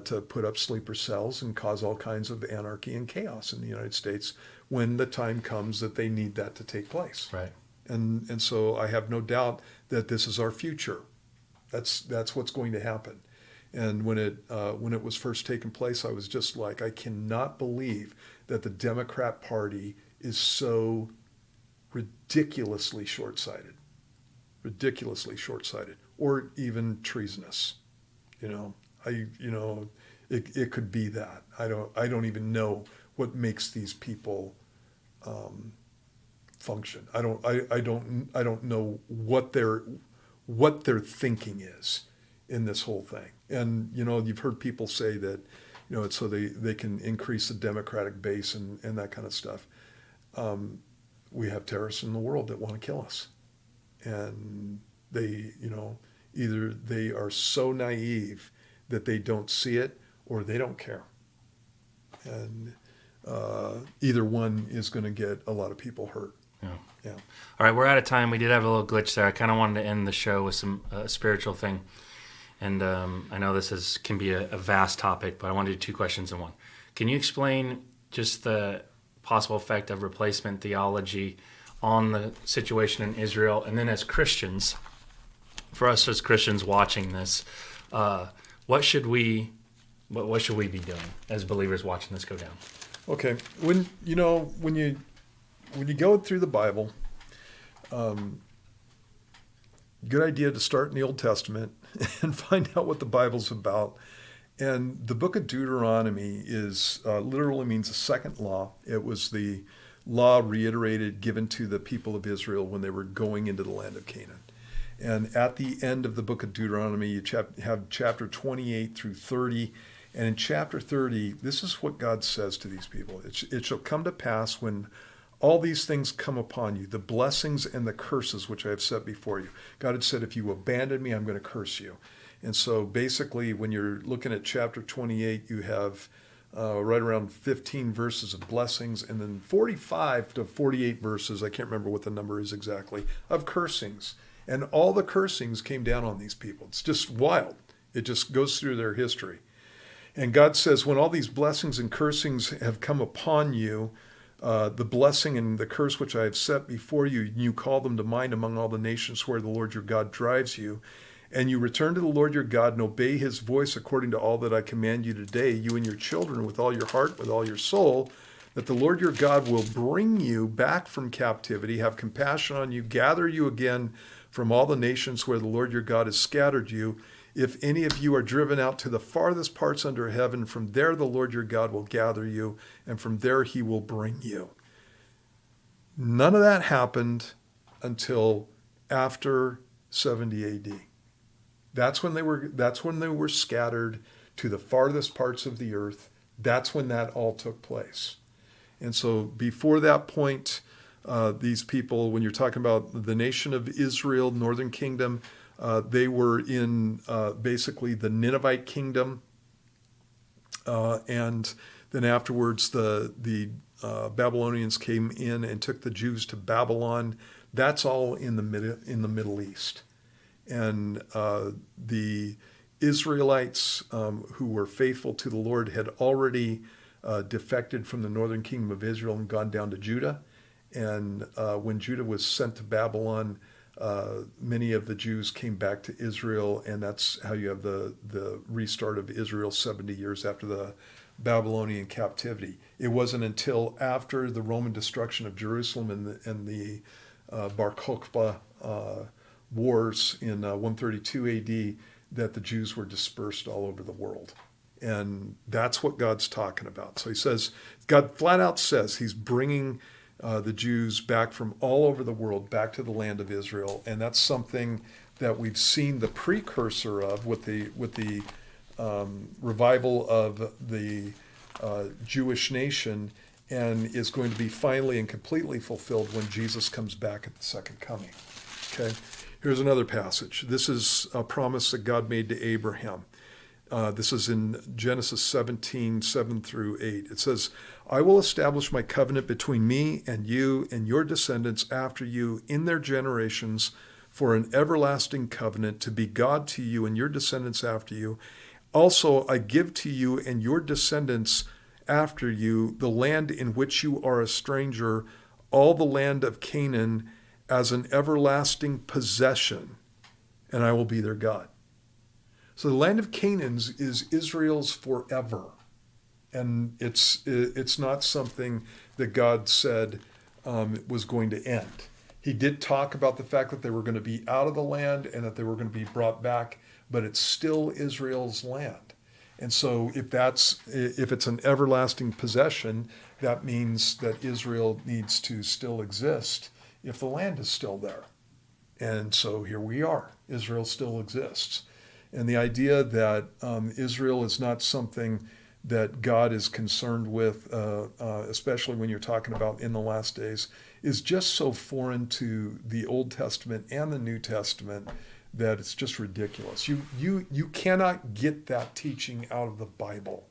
Speaker 2: to put up sleeper cells and cause all kinds of anarchy and chaos in the United States when the time comes that they need that to take place.
Speaker 1: Right.
Speaker 2: And so I have no doubt that this is our future. That's what's going to happen. And when it was first taking place, I was just like, I cannot believe that the Democrat Party is so ridiculously short-sighted, or even treasonous. It could be that. I don't even know what makes these people function. I don't know what their thinking is in this whole thing. And you've heard people say that it's so they can increase the Democratic base and that kind of stuff. We have terrorists in the world that want to kill us, and they either they are so naive that they don't see it, or they don't care. And either one is going to get a lot of people hurt.
Speaker 1: Yeah.
Speaker 2: Yeah.
Speaker 1: All right, we're out of time. We did have a little glitch there. I kind of wanted to end the show with some spiritual thing. And I know this can be a vast topic, but I want to do two questions in one. Can you explain just the possible effect of replacement theology on the situation in Israel? And then as Christians, for us as Christians watching this, what should we be doing as believers watching this go down?
Speaker 2: Okay. When you go through the Bible, good idea to start in the Old Testament and find out what the Bible's about. And the book of Deuteronomy is literally means the second law. It was the law reiterated, given to the people of Israel when they were going into the land of Canaan. And at the end of the book of Deuteronomy, you have chapter 28 through 30. And in chapter 30, this is what God says to these people. It shall come to pass when all these things come upon you, the blessings and the curses which I have set before you. God had said, if you abandon me, I'm going to curse you. And so basically, when you're looking at chapter 28, you have right around 15 verses of blessings, and then 45 to 48 verses, I can't remember what the number is exactly, of cursings. And all the cursings came down on these people. It's just wild. It just goes through their history. And God says, when all these blessings and cursings have come upon you, the blessing and the curse which I have set before you, you call them to mind among all the nations where the Lord your God drives you, and you return to the Lord your God and obey his voice according to all that I command you today, you and your children with all your heart, with all your soul, that the Lord your God will bring you back from captivity, have compassion on you, gather you again from all the nations where the Lord your God has scattered you. If any of you are driven out to the farthest parts under heaven, from there the Lord your God will gather you, and from there he will bring you. None of that happened until after 70 AD. That's when they were scattered to the farthest parts of the earth. That's when that all took place. And so before that point, these people, when you're talking about the nation of Israel, northern kingdom, they were in basically the Ninevite kingdom, and then afterwards the Babylonians came in and took the Jews to Babylon. That's all in the Middle East, and the Israelites who were faithful to the Lord had already defected from the northern kingdom of Israel and gone down to Judah. And when Judah was sent to Babylon, many of the Jews came back to Israel, and that's how you have the restart of Israel 70 years after the Babylonian captivity. It wasn't until after the Roman destruction of Jerusalem and the Bar Kokhba wars in 132 AD that the Jews were dispersed all over the world. And that's what God's talking about. So he says, God flat out says he's bringing the Jews back from all over the world, back to the land of Israel. And that's something that we've seen the precursor of with the revival of the Jewish nation, and is going to be finally and completely fulfilled when Jesus comes back at the second coming. Okay, here's another passage. This is a promise that God made to Abraham. This is in Genesis 17, 7 through 8. It says, I will establish my covenant between me and you and your descendants after you in their generations for an everlasting covenant to be God to you and your descendants after you. Also, I give to you and your descendants after you the land in which you are a stranger, all the land of Canaan, as an everlasting possession, and I will be their God. So the land of Canaan is Israel's forever. And it's not something that God said was going to end. He did talk about the fact that they were going to be out of the land and that they were going to be brought back, but it's still Israel's land. And so if it's an everlasting possession, that means that Israel needs to still exist if the land is still there. And so here we are. Israel still exists. And the idea that Israel is not something that God is concerned with, especially when you're talking about in the last days, is just so foreign to the Old Testament and the New Testament that it's just ridiculous. You cannot get that teaching out of the Bible.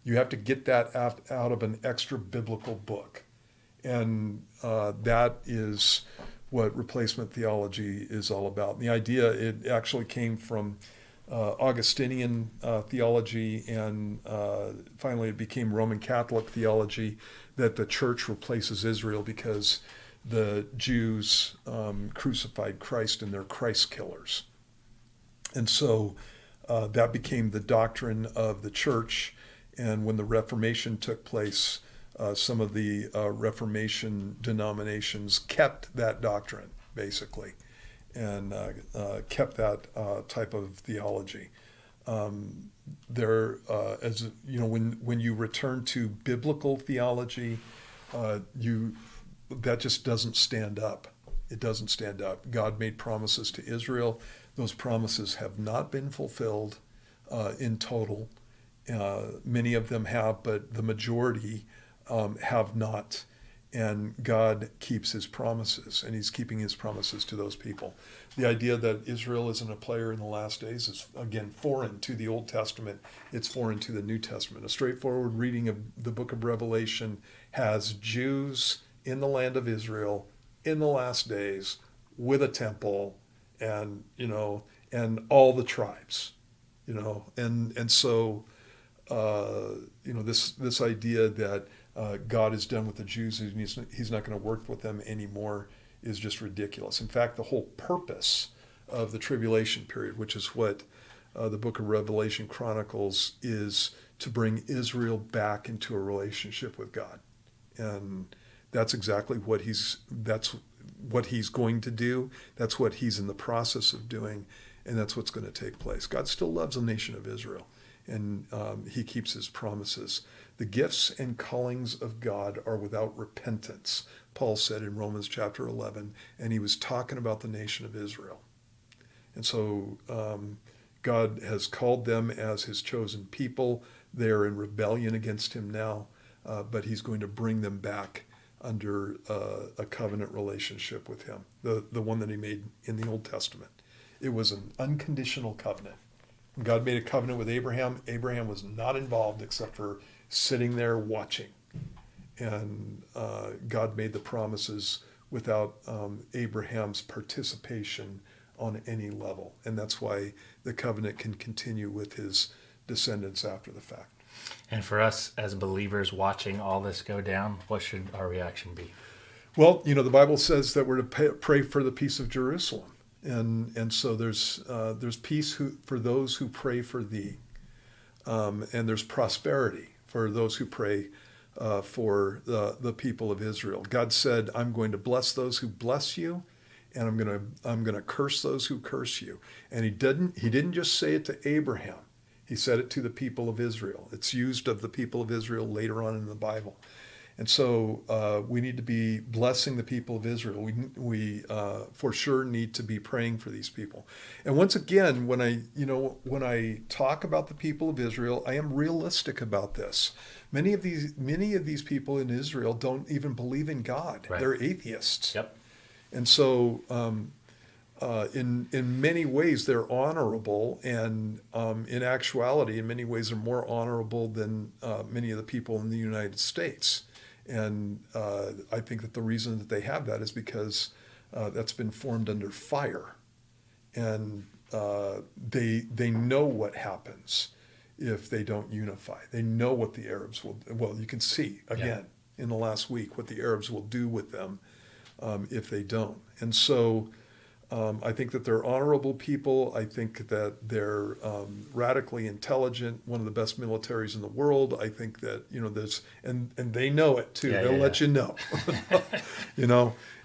Speaker 2: You have to get that out of an extra biblical book. And that is what replacement theology is all about. And the idea, it actually came from Augustinian theology, and finally it became Roman Catholic theology, that the church replaces Israel because the Jews crucified Christ and they're Christ killers. And so that became the doctrine of the church. And when the Reformation took place, some of the Reformation denominations kept that doctrine, basically, and kept that type of theology. As you know, when you return to biblical theology, that just doesn't stand up. It doesn't stand up. God made promises to Israel. Those promises have not been fulfilled in total. Many of them have, but the majority have not. And God keeps his promises, and he's keeping his promises to those people. The idea that Israel isn't a player in the last days is, again, foreign to the Old Testament. It's foreign to the New Testament. A straightforward reading of the book of Revelation has Jews in the land of Israel in the last days with a temple, and, and all the tribes, and so, this idea that God is done with the Jews and he's not going to work with them anymore is just ridiculous. In fact, the whole purpose of the tribulation period, which is what the book of Revelation chronicles, is to bring Israel back into a relationship with God. And that's exactly what he's going to do. That's what he's in the process of doing. And that's what's going to take place. God still loves the nation of Israel, and he keeps his promises. The gifts and callings of God are without repentance, Paul said in Romans chapter 11, and he was talking about the nation of Israel. And so God has called them as his chosen people. They are in rebellion against him now, but he's going to bring them back under a covenant relationship with him, the one that he made in the Old Testament. It was an unconditional covenant. When God made a covenant with Abraham, Abraham was not involved except for sitting there watching. And God made the promises without Abraham's participation on any level. And that's why the covenant can continue with his descendants after the fact.
Speaker 1: And for us as believers watching all this go down, what should our reaction be?
Speaker 2: Well, the Bible says that we're to pray for the peace of Jerusalem. And so there's peace for those who pray for thee, and there's prosperity for those who pray for the people of Israel. God said, "I'm going to bless those who bless you, and I'm going to curse those who curse you." And he didn't just say it to Abraham; he said it to the people of Israel. It's used of the people of Israel later on in the Bible. And so we need to be blessing the people of Israel. We for sure need to be praying for these people. And once again, when I talk about the people of Israel, I am realistic about this. Many of these people in Israel don't even believe in God.
Speaker 1: Right.
Speaker 2: They're atheists.
Speaker 1: Yep.
Speaker 2: And so in many ways they're honorable, and in actuality, in many ways, they're more honorable than many of the people in the United States. And I think that the reason that they have that is because that's been formed under fire, and they know what happens if they don't unify. They know what the Arabs will. Well, you can see again in the last week what the Arabs will do with them if they don't. And so I think that they're honorable people. I think that they're radically intelligent, one of the best militaries in the world. I think that, there's, and they know it too. They'll let you know,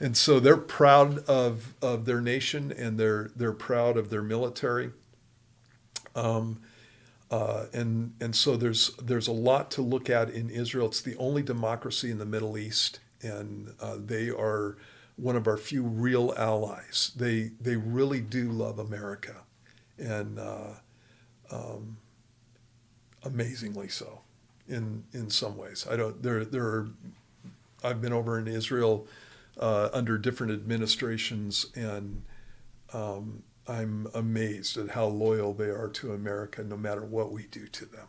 Speaker 2: and so they're proud of their nation, and they're proud of their military. And so there's a lot to look at in Israel. It's the only democracy in the Middle East, and they are one of our few real allies. They really do love America, and amazingly so, in some ways. I've been over in Israel under different administrations, and I'm amazed at how loyal they are to America, no matter what we do to them.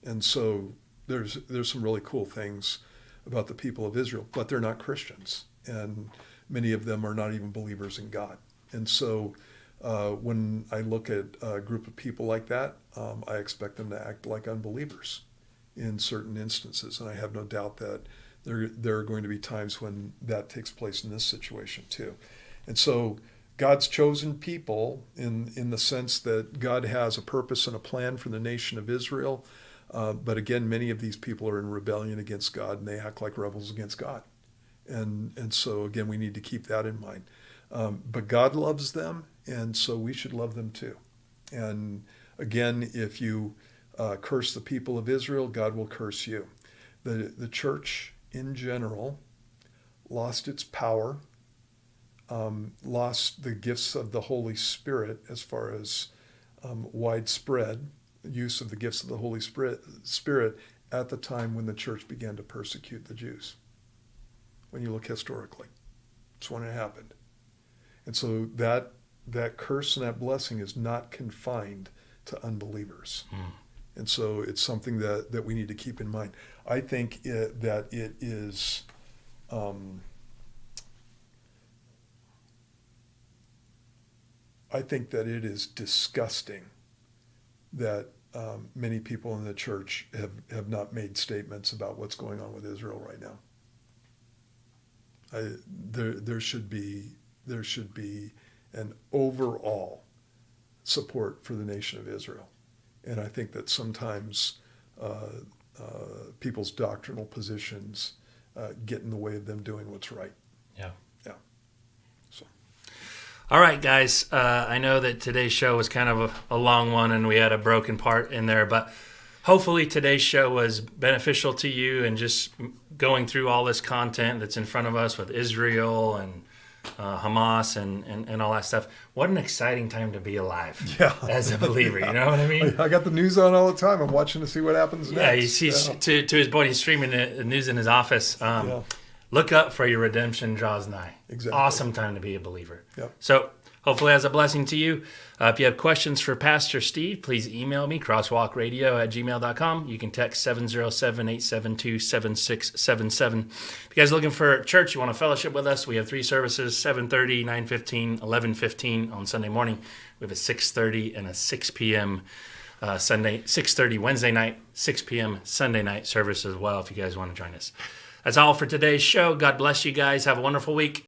Speaker 2: And so there's some really cool things about the people of Israel, but they're not Christians. And many of them are not even believers in God. And so when I look at a group of people like that, I expect them to act like unbelievers in certain instances. And I have no doubt that there are going to be times when that takes place in this situation too. And so God's chosen people in the sense that God has a purpose and a plan for the nation of Israel. But again, many of these people are in rebellion against God, and they act like rebels against God. And so again, we need to keep that in mind. But God loves them, and so we should love them too. And again, if you curse the people of Israel, God will curse you. The church in general lost its power, lost the gifts of the Holy Spirit as far as widespread use of the gifts of the Holy Spirit at the time when the church began to persecute the Jews. When you look historically, it's when it happened. And so that curse and that blessing is not confined to unbelievers. And so it's something that we need to keep in mind. I think that it is disgusting that many people in the church have not made statements about what's going on with Israel right now. There should be an overall support for the nation of Israel. And I think that sometimes people's doctrinal positions get in the way of them doing what's right.
Speaker 1: Yeah.
Speaker 2: Yeah. So.
Speaker 1: All right, guys. I know that today's show was kind of a long one, and we had a broken part in there, but hopefully today's show was beneficial to you, and just going through all this content that's in front of us with Israel and Hamas and all that stuff. What an exciting time to be alive as a believer. You know what I mean?
Speaker 2: I got the news on all the time. I'm watching to see what happens next.
Speaker 1: Yeah, you see, to his boy, he's streaming the news in his office. Look up, for your redemption draws nigh.
Speaker 2: Exactly.
Speaker 1: Awesome time to be a believer.
Speaker 2: Yep.
Speaker 1: So hopefully as a blessing to you. If you have questions for Pastor Steve, please email me, crosswalkradio@gmail.com. You can text 707-872-7677. If you guys are looking for a church, you want to fellowship with us, we have 3 services, 7:30, 9:15, 11:15 on Sunday morning. We have a 6:30 and a 6 p.m. Sunday, 6:30 Wednesday night, 6 p.m. Sunday night service as well, if you guys want to join us. That's all for today's show. God bless you guys. Have a wonderful week.